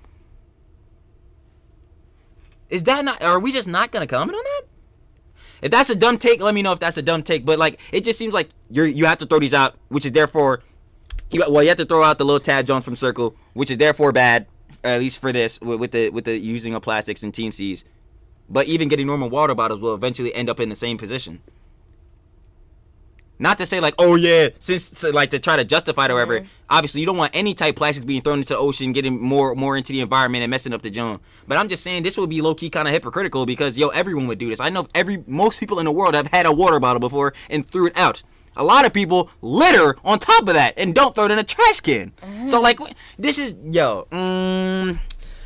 Is that not, are we just not gonna comment on that? If that's a dumb take, let me know if that's a dumb take. But, like, it just seems like you have to throw these out, which is therefore, you have to throw out the little tab Johns from Circle, which is therefore bad, at least for this, with the using of plastics and Team C's. But even getting normal water bottles will eventually end up in the same position. Not to say like, oh yeah, since like to try to justify it or whatever. Obviously, you don't want any type of plastics being thrown into the ocean, getting more into the environment and messing up the John. But I'm just saying this would be low key kind of hypocritical because everyone would do this. I know most people in the world have had a water bottle before and threw it out. A lot of people litter on top of that and don't throw it in a trash can. So like, this is I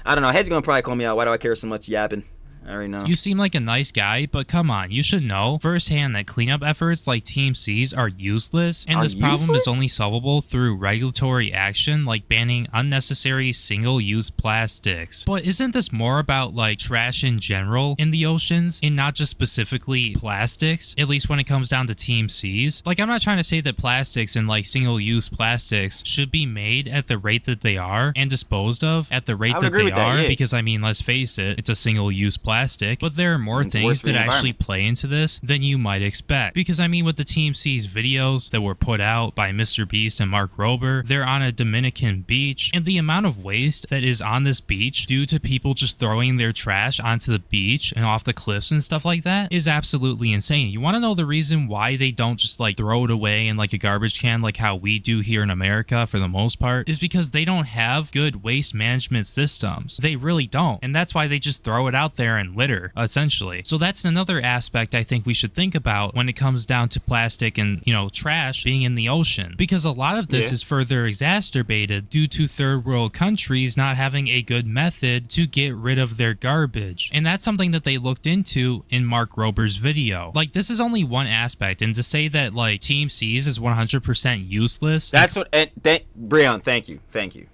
don't know. Head's gonna probably call me out. Why do I care so much yapping? I already know. You seem like a nice guy, but come on, you should know firsthand that cleanup efforts like Team C's are useless, and this problem is only solvable through regulatory action like banning unnecessary single-use plastics. But isn't this more about like trash in general in the oceans and not just specifically plastics, at least when it comes down to Team C's? Like, I'm not trying to say that plastics and like single-use plastics should be made at the rate that they are and disposed of at the rate that they are, because I mean, let's face it, it's a single-use plastic. But there are more things that actually play into this than you might expect. Because I mean, with the Team C's videos that were put out by Mr.Beast and Mark Rober, they're on a Dominican beach, and the amount of waste that is on this beach due to people just throwing their trash onto the beach and off the cliffs and stuff like that is absolutely insane. You want to know the reason why they don't just like throw it away in like a garbage can like how we do here in America for the most part? Is because they don't have good waste management systems. They really don't. And that's why they just throw it out there and litter, essentially. So that's another aspect I think we should think about when it comes down to plastic and, trash being in the ocean. Because a lot of this is further exacerbated due to third world countries not having a good method to get rid of their garbage. And that's something that they looked into in Mark Rober's video. Like, this is only one aspect, and to say that, like, Team C's is 100% useless. That's what, Breon, thank you.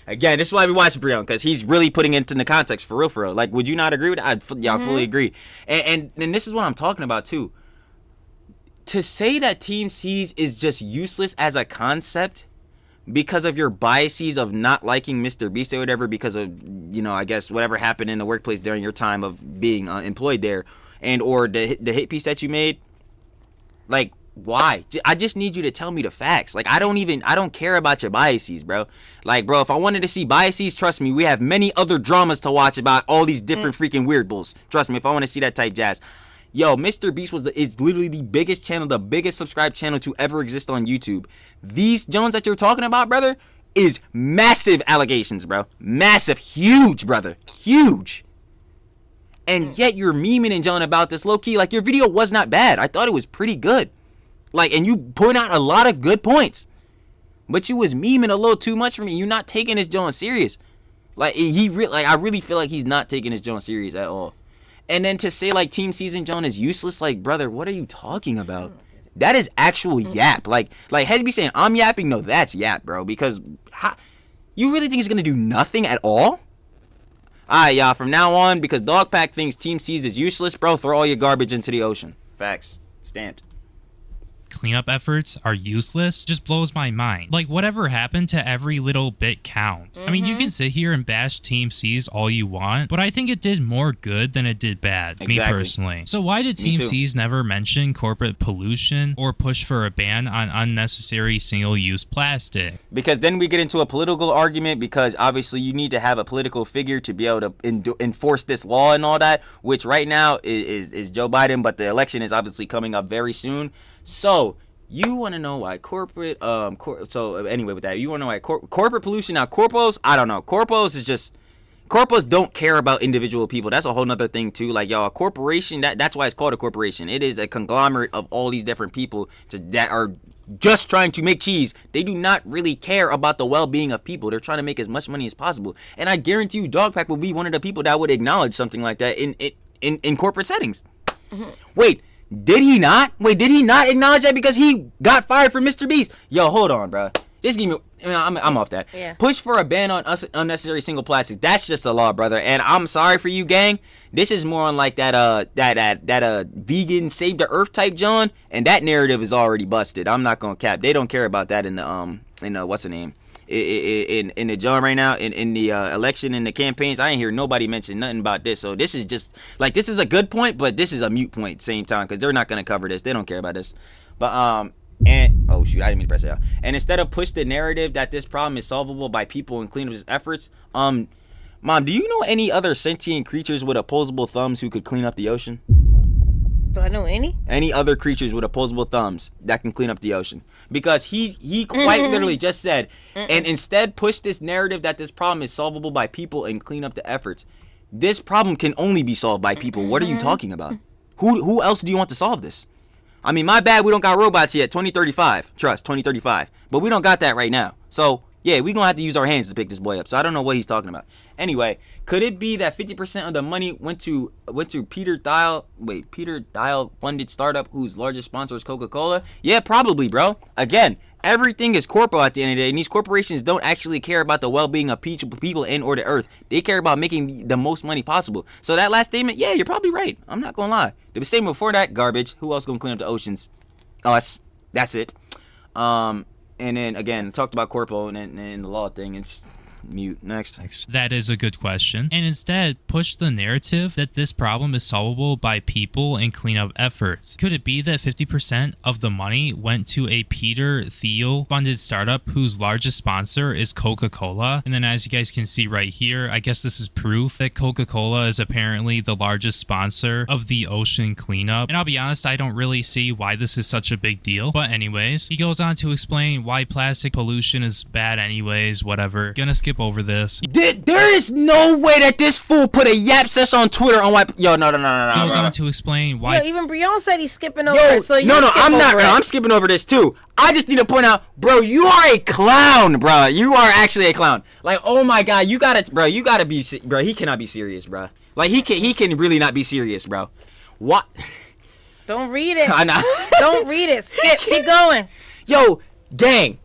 Again, this is why we watch Breon, because he's really putting it into the context for real. Like, would you not agree with that? I fully agree. And this is what I'm talking about, too. To say that Team C's is just useless as a concept because of your biases of not liking Mr.Beast or whatever, because of, I guess, whatever happened in the workplace during your time of being employed there, and or the hit piece that you made, like, why? I just need you to tell me the facts. Like, I don't care about your biases, bro. Like, bro, if I wanted to see biases, trust me, we have many other dramas to watch about all these different freaking weird bulls. Trust me, if I want to see that type jazz. Yo, Mr.Beast is literally the biggest channel, the biggest subscribed channel to ever exist on YouTube. These Jones that you're talking about, brother, is massive allegations, bro. Massive, huge, brother. Huge. And yet you're memeing and John about this low-key. Like, your video was not bad. I thought it was pretty good. Like, and you point out a lot of good points, but you was memeing a little too much for me. You're not taking this John serious. Like, I really feel like he's not taking this John serious at all. And then to say like Team Season John is useless, like, brother, what are you talking about? That is actual yap. Like Head be saying I'm yapping. No, that's yap, bro. Because you really think he's gonna do nothing at all? Alright, y'all. From now on, because Dogpack thinks Team C's is useless, bro, throw all your garbage into the ocean. Facts. Stamped. Cleanup efforts are useless just blows my mind. Like, whatever happened to every little bit counts. I mean, you can sit here and bash Team C's all you want, but I think it did more good than it did bad, me personally. So why did Team C's never mention corporate pollution or push for a ban on unnecessary single-use plastic? Because then we get into a political argument, because obviously you need to have a political figure to be able to enforce this law and all that, which right now is Joe Biden, but the election is obviously coming up very soon. So you want to know why corporate so anyway with that, you want to know why corporate pollution. Now corpos, I don't know. Corpos is just corpos don't care about individual people. That's a whole nother thing too. Like, yo, a corporation, that's why it's called a corporation. It is a conglomerate of all these different people that are just trying to make cheese. They do not really care about the well-being of people. They're trying to make as much money as possible. And I guarantee you Dogpack will be one of the people that would acknowledge something like that in corporate settings. Wait, did he not? Did he not acknowledge that because he got fired from Mr.Beast? Yo, hold on, bro. Just give me. I'm off that. Yeah. Push for a ban on unnecessary single plastics. That's just the law, brother. And I'm sorry for you, gang. This is more on like that vegan save the earth type John, and that narrative is already busted. I'm not gonna cap. They don't care about that in the what's the name in the John right now in the election and the campaigns. I ain't hear nobody mention nothing about this. So this is just like, this is a good point, but this is a mute point at the same time because they're not gonna cover this. They don't care about this. But and oh shoot, I didn't mean to press it out. And instead of push the narrative that this problem is solvable by people and cleanup efforts, Mom, do you know any other sentient creatures with opposable thumbs who could clean up the ocean? Do I know any? Any other creatures with opposable thumbs that can clean up the ocean? Because he quite literally just said, and instead push this narrative that this problem is solvable by people and clean up the efforts. This problem can only be solved by people. What are you talking about? Who else do you want to solve this? I mean, my bad, we don't got robots yet. 2035. Trust, 2035. But we don't got that right now. So, yeah, we going to have to use our hands to pick this boy up. So, I don't know what he's talking about. Anyway, could it be that 50% of the money went to Peter Thiel funded startup whose largest sponsor is Coca-Cola? Yeah, probably, bro. Again, everything is corpo at the end of the day, and these corporations don't actually care about the well-being of people and or the earth. They care about making the most money possible. So that last statement, yeah, you're probably right. I'm not gonna lie. The statement before that, garbage. Who else gonna clean up the oceans? Us. That's it. And then again, talked about corpo and the law thing. It's mute. Next. That is a good question. And instead, push the narrative that this problem is solvable by people and cleanup efforts. Could it be that 50% of the money went to a Peter Thiel funded startup whose largest sponsor is Coca-Cola? And then as you guys can see right here, I guess this is proof that Coca-Cola is apparently the largest sponsor of the ocean cleanup. And I'll be honest, I don't really see why this is such a big deal. But anyways, he goes on to explain why plastic pollution is bad anyways, whatever. Gonna skip over this. There is no way that this fool put a yap session on Twitter on why. Yo, no. He goes on to explain why. Yo, even Brion said he's skipping over it. So I'm not. I'm skipping over this too. I just need to point out, bro, you are a clown, bro. You are actually a clown. Like, oh my god, you gotta be, bro. He cannot be serious, bro. Like, he can really not be serious, bro. What? Don't read it. I know. Don't read it. Skip. Keep going. Yo, gang.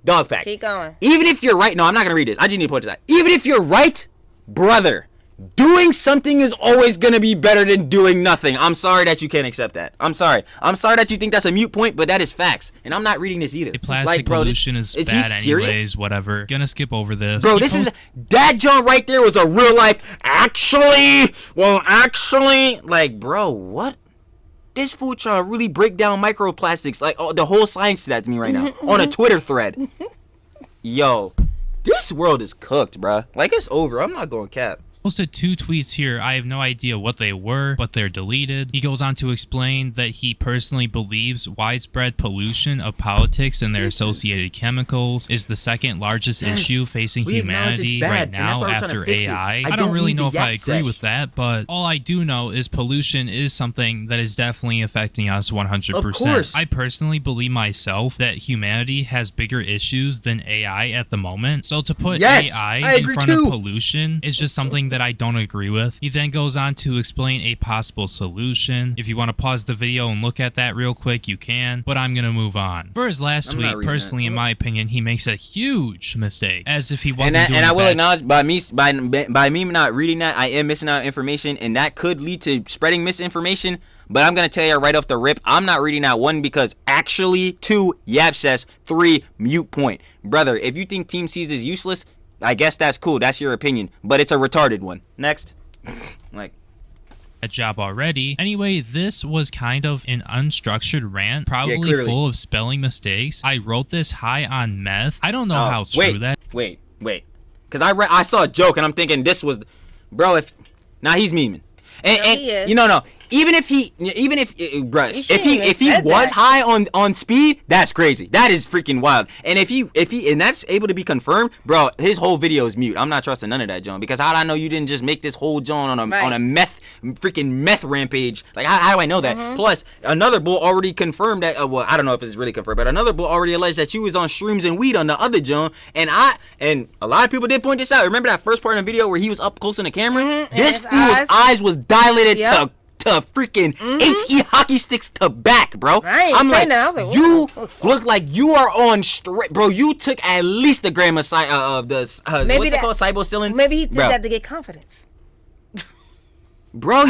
Dogpack. Keep going. Even if you're right, no, I'm not gonna read this. I just need to point this out. Even if you're right, brother, doing something is always gonna be better than doing nothing. I'm sorry that you can't accept that. I'm sorry that you think that's a mute point, but that is facts. And I'm not reading this either. Plastic pollution is bad anyways, whatever. Gonna skip over this. Bro, that John right there was a real life, actually, like, bro, what? This fool trying to really break down microplastics, like the whole science to that to me right now on a Twitter thread. Yo, this world is cooked, bruh. Like, it's over. I'm not going cap. Posted 2 tweets here. I have no idea what they were, but they're deleted. He goes on to explain that he personally believes widespread pollution of politics and their associated chemicals is the second largest issue facing humanity right now after AI. I don't really know if I agree with that, but all I do know is pollution is something that is definitely affecting us 100%. Of course. I personally believe myself that humanity has bigger issues than AI at the moment. So to put AI in front of pollution is just something that I don't agree with. He then goes on to explain a possible solution. If you want to pause the video and look at that real quick, you can, but I'm gonna move on. For his last tweet, personally, in my opinion, he makes a huge mistake, as if he wasn't doing. And I will acknowledge, by me not reading that, I am missing out information, and that could lead to spreading misinformation. But I'm gonna tell you right off the rip, I'm not reading that, 1, because actually, 2, yap says, 3, mute point. Brother, if you think Team C's is useless, I guess that's cool. That's your opinion, but it's a retarded one. Next. Like, a job already. Anyway, this was kind of an unstructured rant, probably full of spelling mistakes. I wrote this high on meth. I don't know how true that. Wait. Because I saw a joke and I'm thinking this was, bro. Now he's memeing. And he is. no. even if bruh, if he was high on speed, that's crazy. That is freaking wild. And if he and that's able to be confirmed, bro, his whole video is mute. I'm not trusting none of that, John, because how do I know you didn't just make this whole John on a meth rampage? Like how do I know that? Plus, another bull already confirmed that. Well, I don't know if it's really confirmed, but another bull already alleged that you was on shrooms and weed on the other John. And a lot of people did point this out. Remember that first part in the video where he was up close in the camera? This fool's eyes was dilated to freaking HE hockey sticks to back, bro. I'm like, you look like you are on straight, bro. You took at least a gram of what's it called, cybocillin. Maybe he did that to get confidence. Bro,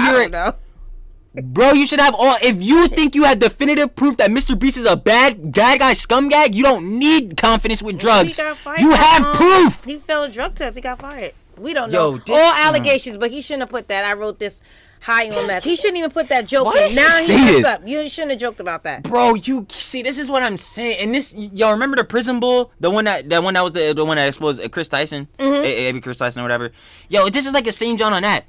bro, you should have all. If you think you have definitive proof that Mr. Beast is a bad guy, scumbag, you don't need confidence with drugs. You have proof. He failed a drug test. He got fired. We don't know all allegations, but he shouldn't have put that. I wrote this high on meth. He shouldn't even put that joke in. Now he messed up. You shouldn't have joked about that, bro. You see, this is what I'm saying. And this, y'all remember the prison bull, the one that was the one that exposed Chris Tyson, Chris Tyson or whatever. Yo, this is like the same John on that.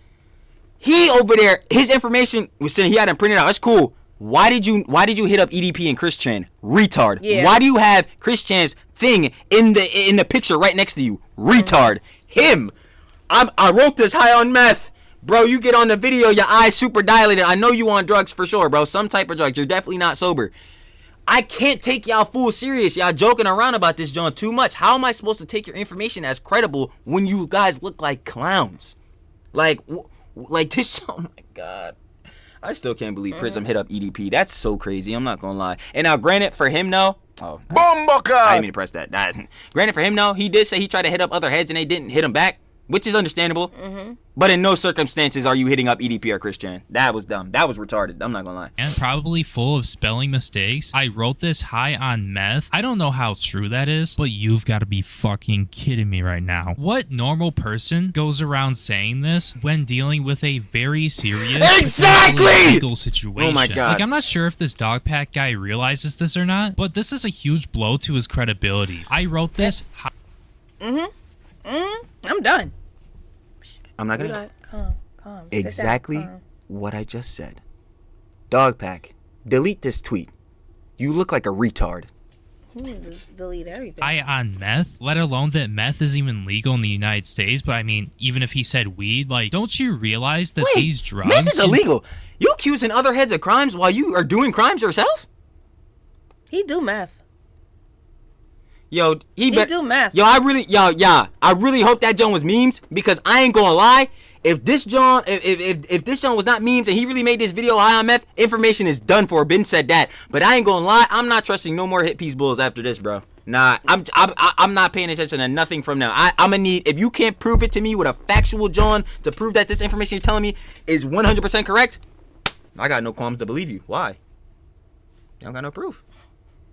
He over there, his information was saying he had it printed out. That's cool. Why did you hit up EDP and Chris Chan? Retard. Yeah. Why do you have Chris Chan's thing in the picture right next to you? Retard. Him. I wrote this high on meth. Bro, you get on the video, your eyes super dilated. I know you on drugs for sure, bro. Some type of drugs. You're definitely not sober. I can't take y'all fool serious. Y'all joking around about this, John, too much. How am I supposed to take your information as credible when you guys look like clowns? Like this. Oh my God. I still can't believe Prism hit up EDP. That's so crazy. I'm not gonna lie. And now, granted, for him, no. Oh, I didn't mean to press that. Granted, for him, no. He did say he tried to hit up other heads and they didn't hit him back, which is understandable. But in no circumstances are you hitting up EDP or Chris Chan. That was dumb. That was retarded. I'm not gonna lie. And probably full of spelling mistakes. I wrote this high on meth. I don't know how true that is, but you've got to be fucking kidding me right now. What normal person goes around saying this when dealing with a very serious legal situation? Oh my God. Like, I'm not sure if this dog pack guy realizes this or not, but this is a huge blow to his credibility. I wrote this. I'm done. I'm not gonna. Calm. Exactly what I just said. Dog pack, delete this tweet. You look like a retard. Delete everything. On meth, let alone that meth is even legal in the United States. But I mean, even if he said weed, like, don't you realize that these drugs? Meth is illegal. You accusing other heads of crimes while you are doing crimes yourself? He do meth. Yo, he do math. Yo, I really hope that John was memes, because I ain't gonna lie. If this John was not memes and he really made this video high on meth, information is done for. Been said that, but I ain't gonna lie. I'm not trusting no more hit piece bulls after this, bro. Nah, I'm not paying attention to nothing from now. I'm gonna need, if you can't prove it to me with a factual John to prove that this information you're telling me is 100% correct, I got no qualms to believe you. Why? You don't got no proof,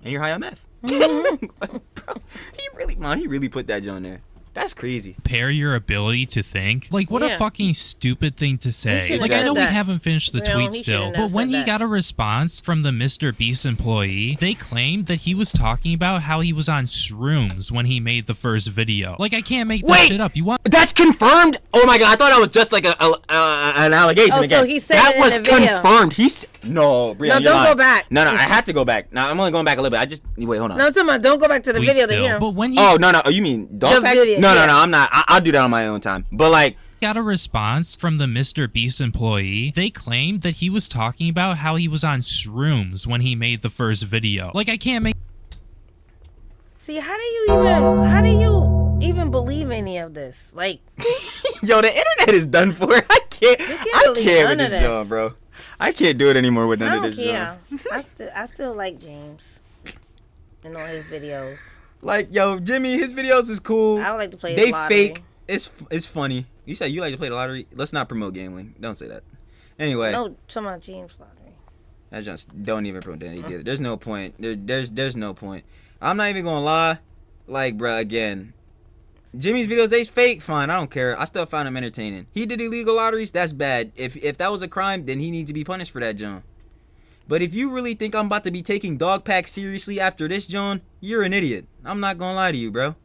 and you're high on meth. Bro, he really put that John there. That's crazy. Pair your ability to think. Like, what a fucking stupid thing to say. Like, I know we haven't finished the tweet still, but when he got a response from the Mr.Beast employee, they claimed that he was talking about how he was on shrooms when he made the first video. Like, I can't make this shit up. You want? That's confirmed? Oh my God, I thought that was just like an allegation again. So he said that was in the video. Confirmed. No, Brianna, no, don't go back. No, I have to go back. No, I'm only going back a little bit. Wait, hold on. No, I'm talking about don't go back to the video to hear him. But when no. Oh, you mean dog packs? No, I'm not. I'll do that on my own time. But like, got a response from the Mr.Beast employee. They claimed that he was talking about how he was on shrooms when he made the first video. Like, I can't make. See, how do you even believe any of this? Like, yo, the internet is done for. I can't with this John, bro. I can't do it anymore with none of this John. I still like James and all his videos. Like, yo, Jimmy, his videos is cool. I would like to play the lottery. They fake. It's funny. You said you like to play the lottery. Let's not promote gambling. Don't say that. Anyway. No, talking about James lottery. I just don't even promote that. He did it. There's no point. There's no point. I'm not even gonna lie. Like, bruh, again, Jimmy's videos, they fake. Fine, I don't care. I still find them entertaining. He did illegal lotteries. That's bad. If that was a crime, then he needs to be punished for that, John. But if you really think I'm about to be taking dog pack seriously after this, John, you're an idiot. I'm not gonna lie to you, bro.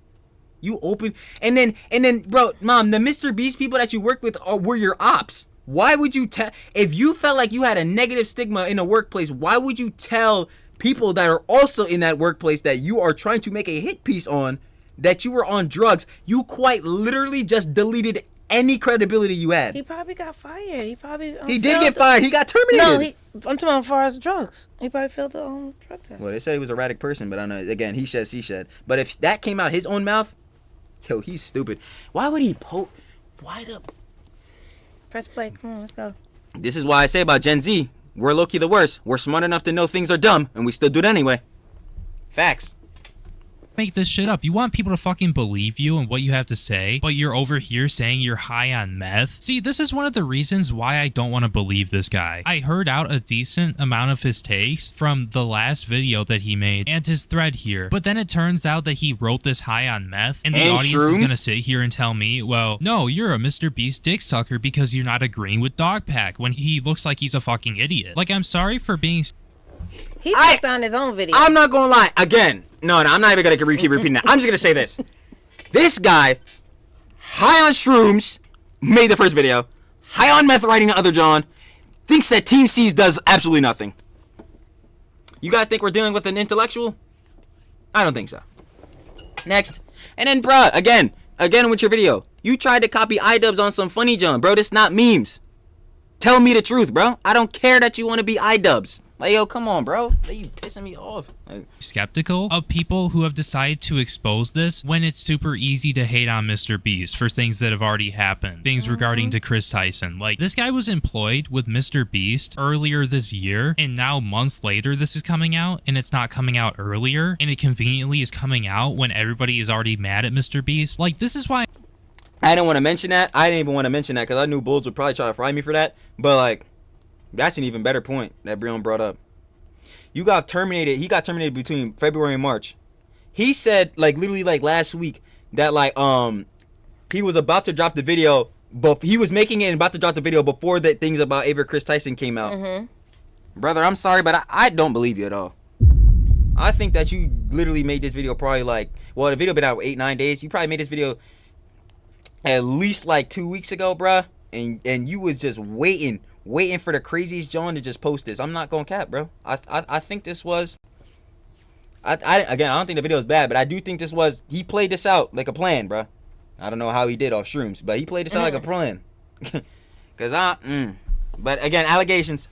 You open and then, bro, Mom, the Mr. Beast people that you work with were your ops. Why would you tell, if you felt like you had a negative stigma in a workplace, why would you tell people that are also in that workplace that you are trying to make a hit piece on that you were on drugs? You quite literally just deleted any credibility you had. He probably got fired. He did get fired. He got terminated. No, I'm talking about as far as drugs. He probably failed the drug test. Well, they said he was a erratic person, but I know, again, he said, she said. But if that came out his own mouth, yo, he's stupid. Why would he why the... Press play. Come on, let's go. This is why I say about Gen Z, we're low-key the worst. We're smart enough to know things are dumb, and we still do it anyway. Facts. Make this shit up. You want people to fucking believe you and what you have to say, but you're over here saying you're high on meth? See, this is one of the reasons why I don't want to believe this guy. I heard out a decent amount of his takes from the last video that he made and his thread here, but then it turns out that he wrote this high on meth, and the audience is gonna sit here and tell me, well, no, you're a Mr.Beast dick sucker because you're not agreeing with Dogpack when he looks like he's a fucking idiot. Like, I'm sorry for being... He took on his own video. I'm not gonna lie. Again, no, I'm not even gonna keep repeating that. I'm just gonna say this. This guy, high on shrooms, made the first video. High on meth, writing to other John, thinks that Team C's does absolutely nothing. You guys think we're dealing with an intellectual? I don't think so. Next. And then, bruh, again with your video. You tried to copy iDubbbz on some funny John. Bro, this not memes. Tell me the truth, bro. I don't care that you want to be iDubbbz. Like, yo, come on, bro. You pissing me off. Like, skeptical of people who have decided to expose this when it's super easy to hate on Mr.Beast for things that have already happened. Things regarding to Chris Tyson. Like, this guy was employed with Mr.Beast earlier this year, and now months later this is coming out, and it's not coming out earlier, and it conveniently is coming out when everybody is already mad at Mr.Beast. Like, this is why I didn't want to mention that. I didn't even want to mention that because I knew Bulls would probably try to fry me for that. But, like, that's an even better point that Breon brought up. You got terminated. He got terminated between February and March. He said, like, literally, like, last week that, like, he was about to drop the video, but he was making it and about to drop the video before the things about Chris Tyson came out. Mm-hmm. Brother, I'm sorry, but I don't believe you at all. I think that you literally made this video probably, like, well, the video been out 8-9 days. You probably made this video at least, like, 2 weeks ago, bruh. And you was just waiting for the craziest John to just post this. I'm not gonna cap, bro. I think this was... Again, I don't think the video is bad, but I do think this was... He played this out like a plan, bro. I don't know how he did off shrooms, but he played this out like a plan. But again, allegations.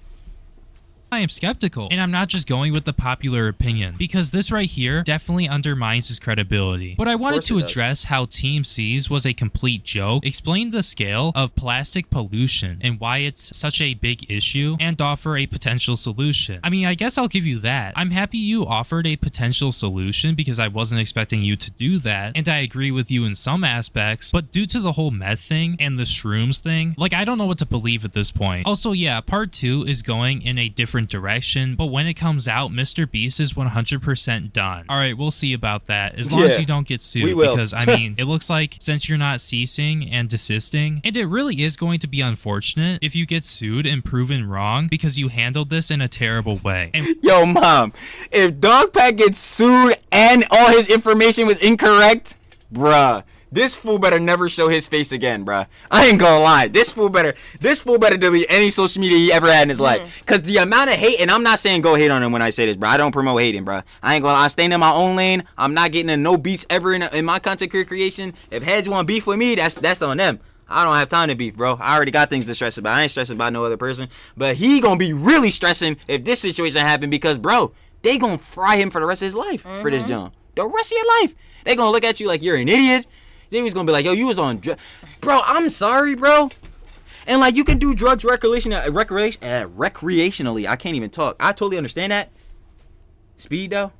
I am skeptical, and I'm not just going with the popular opinion, because this right here definitely undermines his credibility. But I wanted to address how Team C's was a complete joke, explain the scale of plastic pollution and why it's such a big issue, and offer a potential solution. I mean, I guess I'll give you that. I'm happy you offered a potential solution because I wasn't expecting you to do that, and I agree with you in some aspects, but due to the whole meth thing and the shrooms thing, like, I don't know what to believe at this point. Also, yeah, part 2 is going in a different direction, but when it comes out, Mr.Beast is 100% done. All right, we'll see about that, as long as you don't get sued, because I mean, it looks like since you're not ceasing and desisting, and it really is going to be unfortunate if you get sued and proven wrong because you handled this in a terrible way. And yo, mom, if Dogpack gets sued and all his information was incorrect, bruh, this fool better never show his face again, bruh. I ain't gonna lie. This fool better delete any social media he ever had in his life. Because the amount of hate, and I'm not saying go hate on him when I say this, bruh. I don't promote hating, bruh. I ain't gonna lie. I'm staying in my own lane. I'm not getting in no beats ever in my content creation. If heads want beef with me, that's on them. I don't have time to beef, bro. I already got things to stress about. I ain't stressing about no other person. But he gonna be really stressing if this situation happen because, bro, they gonna fry him for the rest of his life for this jump. The rest of your life. They gonna look at you like you're an idiot. They was gonna be like, yo, you was on drugs. Bro, I'm sorry, bro. And, like, you can do drugs recreationally. I can't even talk. I totally understand that. Speed, though?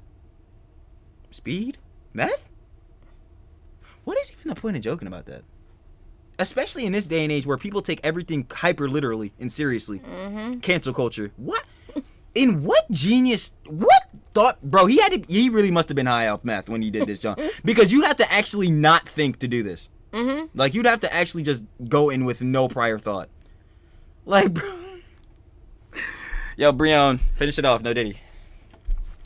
Speed? Meth? What is even the point of joking about that? Especially in this day and age where people take everything hyper literally and seriously. Cancel culture. What? In what genius? What thought? Bro, he really must have been high off meth when he did this, John. Because you'd have to actually not think to do this. Like, you'd have to actually just go in with no prior thought. Like, bro. Yo, Breon, finish it off. No Diddy.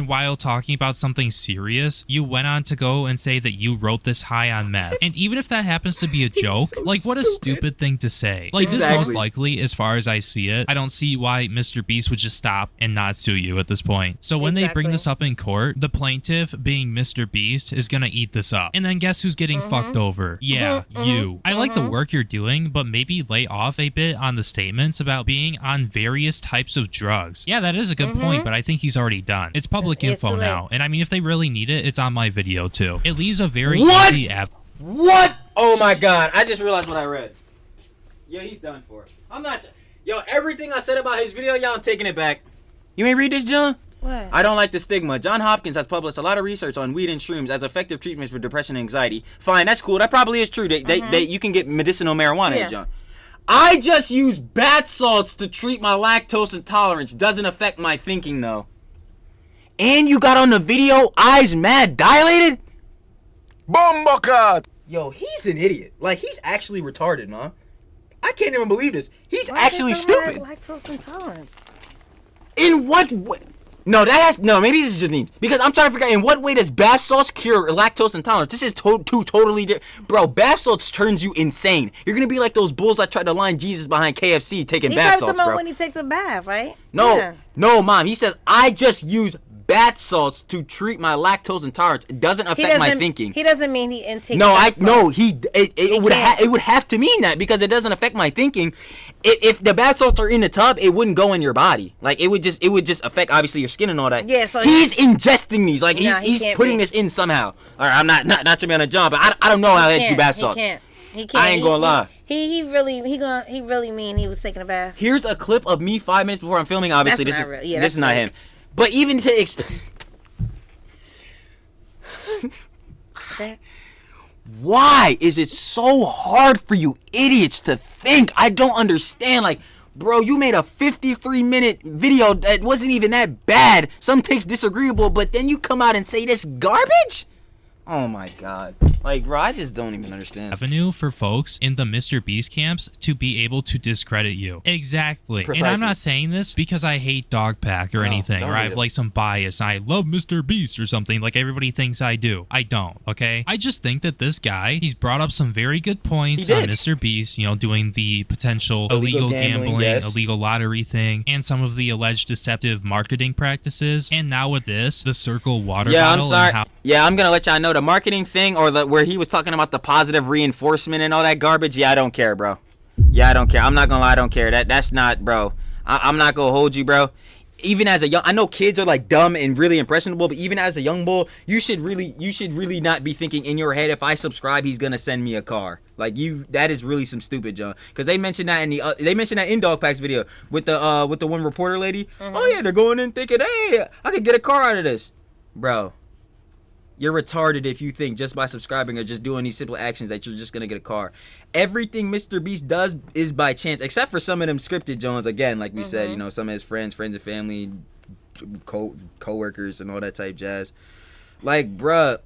while talking about something serious, you went on to go and say that you wrote this high on meth. And even if that happens to be a joke, so like, what a stupid thing to say. Like, this most likely, as far as I see it, I don't see why Mr. Beast would just stop and not sue you at this point. So when they bring this up in court, the plaintiff, being Mr. Beast, is gonna eat this up. And then guess who's getting fucked over? Yeah, you. I like the work you're doing, but maybe lay off a bit on the statements about being on various types of drugs. Yeah, that is a good point, but I think he's already done. It's public info now. And I mean, if they really need it, it's on my video too. It leaves a very easy app. What? Oh my god, I just realized what I read. Yo, he's done for. I'm not. Yo, everything I said about his video, y'all, I'm taking it back. You ain't read this, John? What? I don't like the stigma. John Hopkins has published a lot of research on weed and shrooms as effective treatments for depression and anxiety. Fine, that's cool. That probably is true. You can get medicinal marijuana, John. I just use bath salts to treat my lactose intolerance. Doesn't affect my thinking, though. And you got on the video, eyes mad dilated? Bombocard! Yo, he's an idiot. Like, he's actually retarded, man. I can't even believe this. He's actually stupid. Lactose intolerance. In what way? No, maybe this is just me. Because I'm trying to figure out, in what way does bath salts cure lactose intolerance? This is two totally different. Bro, bath salts turns you insane. You're going to be like those bulls that tried to line Jesus behind KFC taking bath salts, bro. When he takes a bath, right? No, Mom. He says, I just use bath salts to treat my lactose intolerance. It doesn't affect my thinking. He doesn't mean he intakes it would have to mean that, because it doesn't affect my thinking. If the bath salts are in the tub, it wouldn't go in your body. Like, it would just affect, obviously, your skin and all that. Yeah, so he's ingesting these. Like, he's putting this in somehow. All right, I'm not to be on a John, but I don't know how that's you bath salts. He can't. I ain't gonna lie. He really mean he was taking a bath. Here's a clip of me 5 minutes before I'm filming. Obviously, this is not him. But even to why is it so hard for you idiots to think? I don't understand. Like, bro, you made a 53-minute video that wasn't even that bad. Some takes disagreeable, but then you come out and say this garbage? Oh my god. Like, bro, I just don't even understand. Avenue for folks in the Mr. Beast camps to be able to discredit you. Exactly. Precisely. And I'm not saying this because I hate Dogpack or anything, or I have like some bias. I love Mr. Beast or something like everybody thinks I do. I don't, okay? I just think that this guy, he's brought up some very good points on Mr. Beast, you know, doing the potential illegal gambling, illegal lottery thing, and some of the alleged deceptive marketing practices. And now with this, the Circle water bottle. I'm sorry. I'm gonna let y'all know the marketing thing, or where he was talking about the positive reinforcement and all that garbage. Yeah, I don't care, bro. Yeah, I don't care. I'm not gonna lie, I don't care. That's not, bro. I'm not gonna hold you, bro. Even as a young, I know kids are like dumb and really impressionable, but even as a young bull, you should really not be thinking in your head, if I subscribe, he's gonna send me a car. Like, that is really some stupid, John. Because they mentioned that in Dogpack's video with the one reporter lady. Oh yeah, they're going in thinking, hey, I could get a car out of this, bro. You're retarded if you think just by subscribing or just doing these simple actions that you're just going to get a car. Everything Mr. Beast does is by chance, except for some of them scripted Jones. Again, like we said, you know, some of his friends and family, co-workers and all that type jazz. Like, bruh.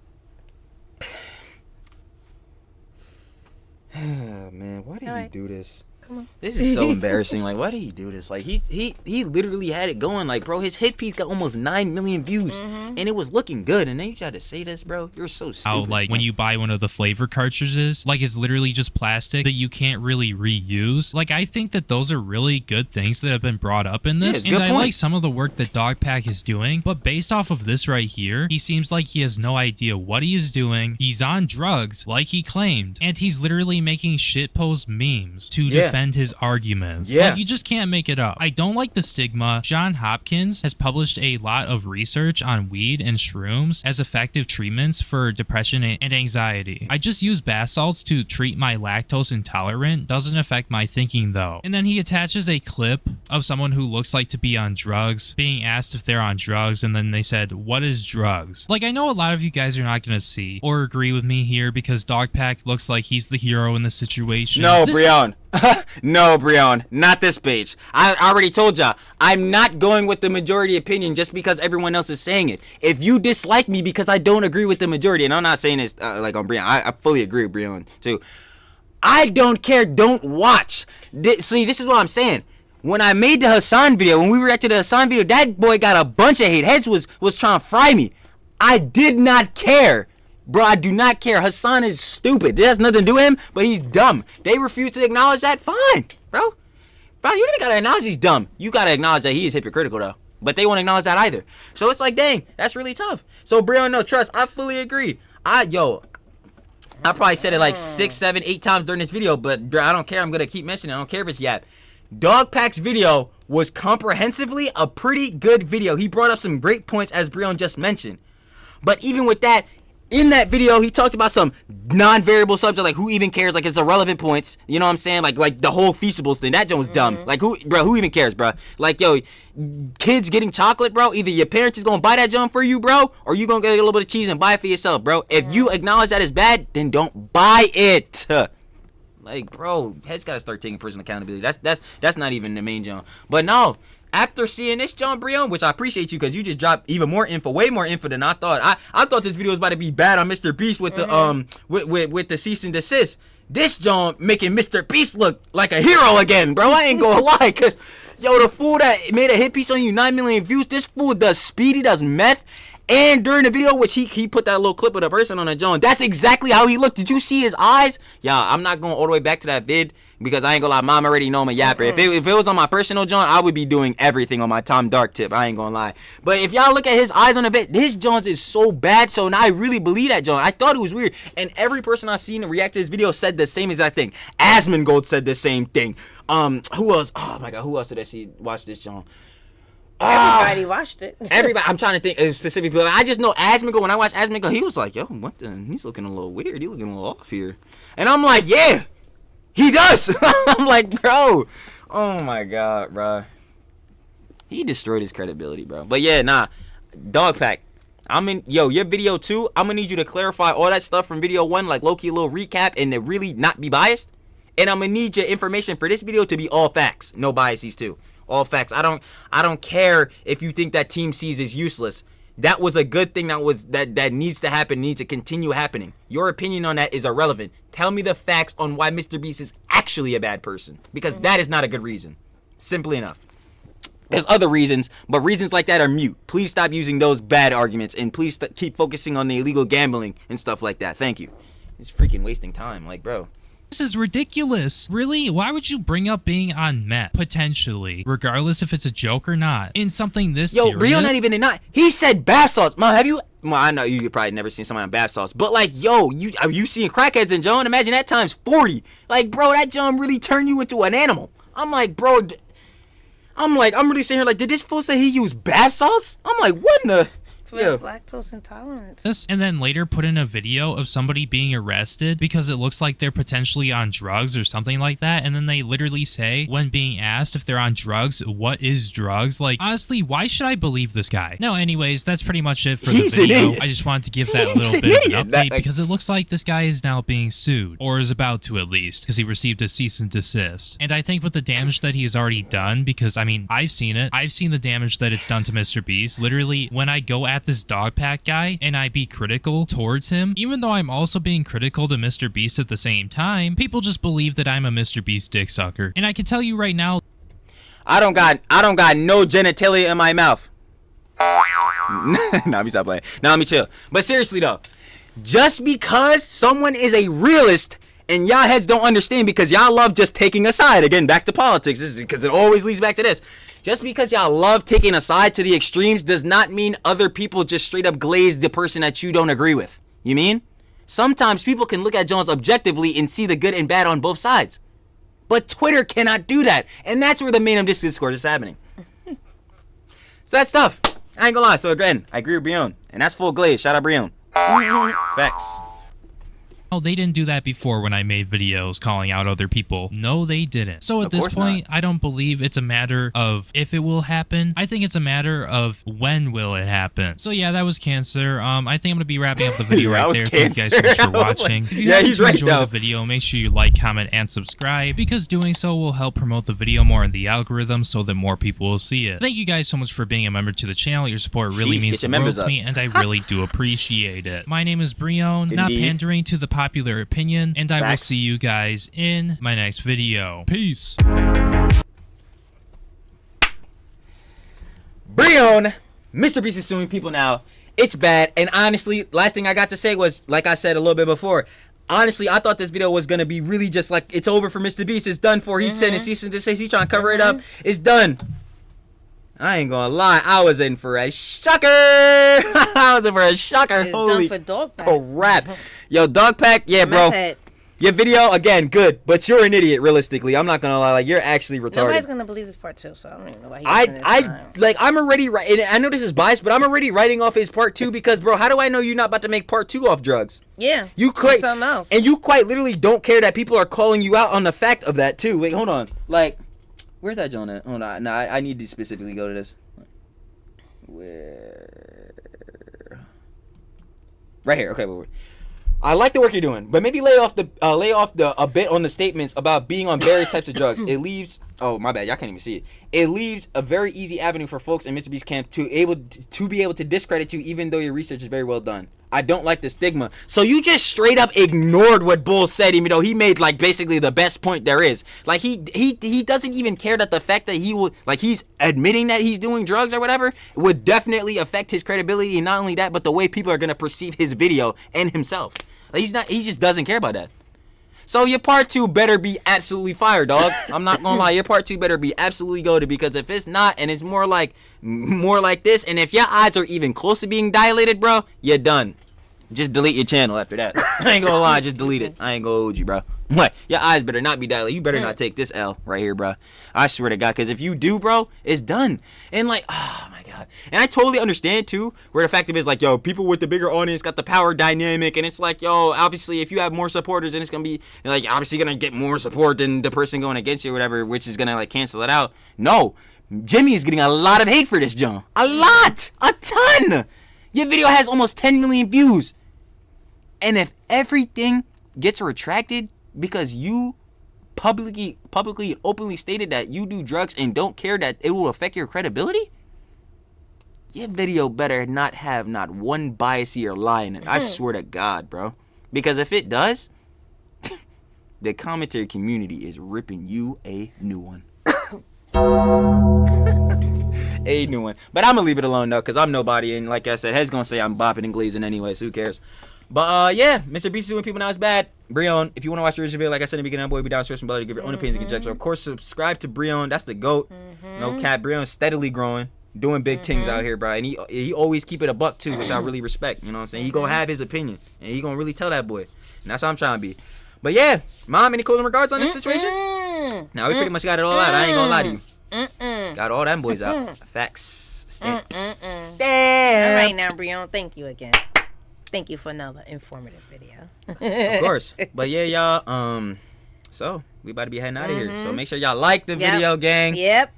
Man, why did he do this? Come on. This is so embarrassing. Like, why did he do this? Like, he literally had it going. Like, bro, his hit piece got almost 9 million views, and it was looking good. And then you tried to say this, bro. You're so stupid. Oh, like when you buy one of the flavor cartridges, like it's literally just plastic that you can't really reuse. Like, I think that those are really good things that have been brought up in this, and I like some of the work that Dogpack is doing. But based off of this right here, he seems like he has no idea what he is doing. He's on drugs, like he claimed, and he's literally making shitpost memes to defend his arguments. Like, you just can't make it up. I don't like the stigma. John Hopkins has published a lot of research on weed and shrooms as effective treatments for depression and anxiety. I just use bath salts to treat my lactose intolerant. Doesn't affect my thinking though. And then he attaches a clip of someone who looks like to be on drugs, being asked if they're on drugs, and then they said, what is drugs? Like, I know a lot of you guys are not gonna see or agree with me here because Dogpack looks like he's the hero in the situation. No, Breon. No, Breon, not this page. I already told y'all, I'm not going with the majority opinion just because everyone else is saying it. If you dislike me because I don't agree with the majority, and I'm not saying this like on Breon, I fully agree with Breon too. I don't care, don't watch. See, this is what I'm saying. when I made the Hassan video, when we reacted to the Hassan video, that boy got a bunch of hate. Heads was trying to fry me. I did not care. Bro, I do not care. Hassan is stupid. It has nothing to do with him, but he's dumb. They refuse to acknowledge that. Fine, bro. Bro, you don't gotta acknowledge he's dumb. You gotta acknowledge that he is hypocritical, though. But they won't acknowledge that either. So it's like, dang, that's really tough. So, Brion, no, trust, I fully agree. I probably said it like 6, 7, 8 times during this video, but bro, I don't care. I'm gonna keep mentioning it. I don't care if it's Yap. Dogpack's video was comprehensively a pretty good video. He brought up some great points, as Brion just mentioned. But even with that, in that video, he talked about some non-variable subject, like who even cares? Like, it's irrelevant points. You know what I'm saying? Like the whole Feastables thing. That joke was dumb. Like, who even cares, bro? Like, yo, kids getting chocolate, bro. Either your parents is gonna buy that junk for you, bro, or you gonna get a little bit of cheese and buy it for yourself, bro. If you acknowledge that is bad, then don't buy it. Like, bro, heads gotta start taking personal accountability. That's not even the main junk. But no. After seeing this, John Brion, which I appreciate you because you just dropped even more info, way more info than I thought. I thought this video was about to be bad on Mr.Beast with the with the cease and desist. This John making Mr.Beast look like a hero again, bro. I ain't gonna lie, cause yo, the fool that made a hit piece on you, 9 million views. This fool does speed, he does meth. And during the video, which he put that little clip of the person on the John, that's exactly how he looked. Did you see his eyes? Yeah, I'm not going all the way back to that vid because I ain't gonna lie, mom already know I'm a yapper. If it was on my personal John, I would be doing everything on my Tom Dark tip. I ain't gonna lie. But if y'all look at his eyes on the vid, his Johns is so bad. So now I really believe that John. I thought it was weird. And every person I seen react to this video said the same exact thing. Asmongold said the same thing. Who else? Oh my God, who else did I see watch this John? Everybody watched it. Everybody. I'm trying to think of specific people. I just know Asmongold. When I watched Asmongold, he was like, yo, what the? He's looking a little weird. He looking a little off here. And I'm like, yeah, he does. I'm like, bro. Oh my God, bro. He destroyed his credibility, bro. But yeah, nah. Dogpack. Your video 2, I'm gonna need you to clarify all that stuff from video 1, like low-key a little recap, and to really not be biased. And I'm gonna need your information for this video to be all facts, no biases too. All facts. I don't care if you think that Team C's is useless. That was a good thing that needs to happen, needs to continue happening. Your opinion on that is irrelevant. Tell me the facts on why Mr.Beast is actually a bad person, because that is not a good reason. Simply enough. There's other reasons, but reasons like that are mute. Please stop using those bad arguments, and please keep focusing on the illegal gambling and stuff like that. Thank you. It's freaking wasting time, like, bro. This is ridiculous. Really? Why would you bring up being on meth, potentially, regardless if it's a joke or not, in something this serious? Yo, Rio not even in not. He said bath salts. Mom, have you? Well, I know you probably never seen somebody on bath salts, but like, yo, you seen crackheads in John? Imagine that times 40. Like, bro, that John really turned you into an animal. I'm like, bro. I'm really sitting here like, did this fool say he used bath salts? I'm like, what in the? Yeah. Lactose intolerance. And then later put in a video of somebody being arrested because it looks like they're potentially on drugs or something like that. And then they literally say, when being asked if they're on drugs, what is drugs? Like, honestly, why should I believe this guy? No, anyways, that's pretty much it for the video. I just wanted to give that little bit of an update because it looks like this guy is now being sued, or is about to at least, because he received a cease and desist. And I think with the damage that he's already done, because I mean, I've seen it. I've seen the damage that it's done to Mr.Beast. Literally, when I go at this Dogpack guy and I be critical towards him, even though I'm also being critical to Mr.Beast at the same time, people just believe that I'm a Mr.Beast dick sucker. And I can tell you right now, I don't got no genitalia in my mouth. Nah, let me stop playing. Nah, let me chill. But seriously though, just because someone is a realist and y'all heads don't understand because y'all love just taking a side, again, back to politics, this is because it always leads back to this. Just because y'all love taking a side to the extremes does not mean other people just straight up glaze the person that you don't agree with. You mean? Sometimes people can look at Jones objectively and see the good and bad on both sides. But Twitter cannot do that. And that's where the main discourse is happening. So that stuff. I ain't gonna lie. So again, I agree with Brion. And that's full glaze. Shout out Brion. Facts. Oh, they didn't do that before when I made videos calling out other people. No, they didn't. So at this point, I don't believe it's a matter of if it will happen. I think it's a matter of when will it happen. So yeah, that was Cancer. I think I'm going to be wrapping up the video right there. Thank you guys so much for watching. If you enjoyed the video, make sure you like, comment, and subscribe, because doing so will help promote the video more in the algorithm so that more people will see it. Thank you guys so much for being a member to the channel. Your support really means the world to me, and I really do appreciate it. My name is Brion, not pandering to the popular opinion, and I will see you guys in my next video. Peace. Breon, Mr. Beast is suing people now. It's bad. And honestly, last thing I got to say was, like I said a little bit before, honestly, I thought this video was going to be really just like, it's over for Mr. Beast. It's done for. He's sending cease and desist. He's trying to cover it up. It's done. I ain't gonna lie, I was in for a shocker. I was in for a shocker. It's Holy done for dog pack. crap. Yo, dog pack, yeah, bro. Your video, again, good, but you're an idiot, realistically. I'm not gonna lie, like, you're actually retarded. Nobody's gonna believe this part 2, so I don't even know why he's I'm already, and I know this is biased, but I'm already writing off his part 2 because, bro, how do I know you're not about to make part 2 off drugs? Yeah. You quite, something else. And you quite literally don't care that people are calling you out on the fact of that, too. Wait, hold on. Like, where's that John at? Hold on. No, I need to specifically go to this. Where? Right here. Okay, wait. I like the work you're doing, but maybe lay off a bit on the statements about being on various types of drugs. It leaves, oh my bad, y'all can't even see it. It leaves a very easy avenue for folks in Mr. Beast camp to be able to discredit you, even though your research is very well done. I don't like the stigma. So you just straight up ignored what Bull said, even though he made like basically the best point there is. Like he doesn't even care that the fact that he's admitting that he's doing drugs or whatever would definitely affect his credibility, and not only that, but the way people are gonna perceive his video and himself. Like he just doesn't care about that. So your part 2 better be absolutely fire, dog. I'm not gonna lie, your part 2 better be absolutely goated, because if it's not, and it's more like this, and if your eyes are even close to being dilated, bro, you're done. Just delete your channel after that. I ain't gonna lie, just delete it. I ain't gonna hold you, bro. What? Your eyes better not be dilated. You better not take this L right here, bro. I swear to God, because if you do, bro, it's done. And like, oh my God. And I totally understand too, where the fact of it is like, yo, people with the bigger audience got the power dynamic, and it's like, yo, obviously if you have more supporters, then it's gonna be like obviously gonna get more support than the person going against you or whatever, which is gonna like cancel it out. No, Jimmy is getting a lot of hate for this, John. A lot, a ton. Your video has almost 10 million views. And if everything gets retracted because you publicly and openly stated that you do drugs and don't care that it will affect your credibility, your video better not have not one bias or lie in it. I swear to God, bro. Because if it does, the commentary community is ripping you a new one. A new one. But I'm gonna leave it alone though, because I'm nobody, and like I said, Head's gonna say I'm bopping and glazing anyway, so who cares? But yeah, Mr. Beast is doing people now is bad. Breon, if you want to watch the original video, like I said in the beginning, boy, be down source and below to give your own opinions and conjecture. Of course, subscribe to Breon. That's the GOAT. No cap. Breon's steadily growing, doing big things out here, bro. And he always keep it a buck too, which I really respect. You know what I'm saying? He gonna have his opinion, and he gonna really tell that boy. And that's how I'm trying to be. But yeah, Mom, any closing regards on this situation? Now we pretty much got it all out. I ain't gonna lie to you. Got all them boys out. Facts. Stamp. All right now, Breon. Thank you again. Thank you for another informative video. Of course. But yeah, y'all. So we about to be heading out of here. So make sure y'all like the video, gang. Yep.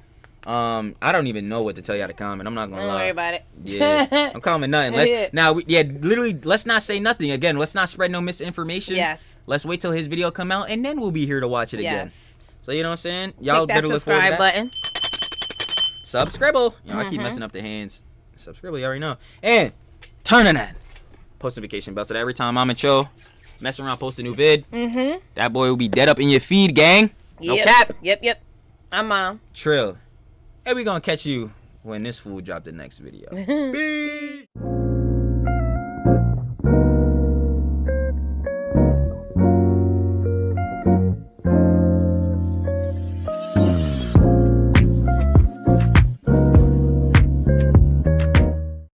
I don't even know what to tell y'all to comment. I'm not gonna lie. Don't worry about it. Yeah, I'm commenting nothing. Literally, let's not say nothing again. Let's not spread no misinformation. Yes. Let's wait till his video come out, and then we'll be here to watch it again. Yes. So you know what I'm saying? Y'all Click that better look forward to that. button. Subscribe. Y'all I keep messing up the hands. Subscribe. You already know. And turn on that post notification bell so that every time I'm in show, mess around, post a new vid, that boy will be dead up in your feed, gang. No cap. Yep. I'm Mom. Trill. Hey, we gonna catch you when this fool drop the next video. Peace.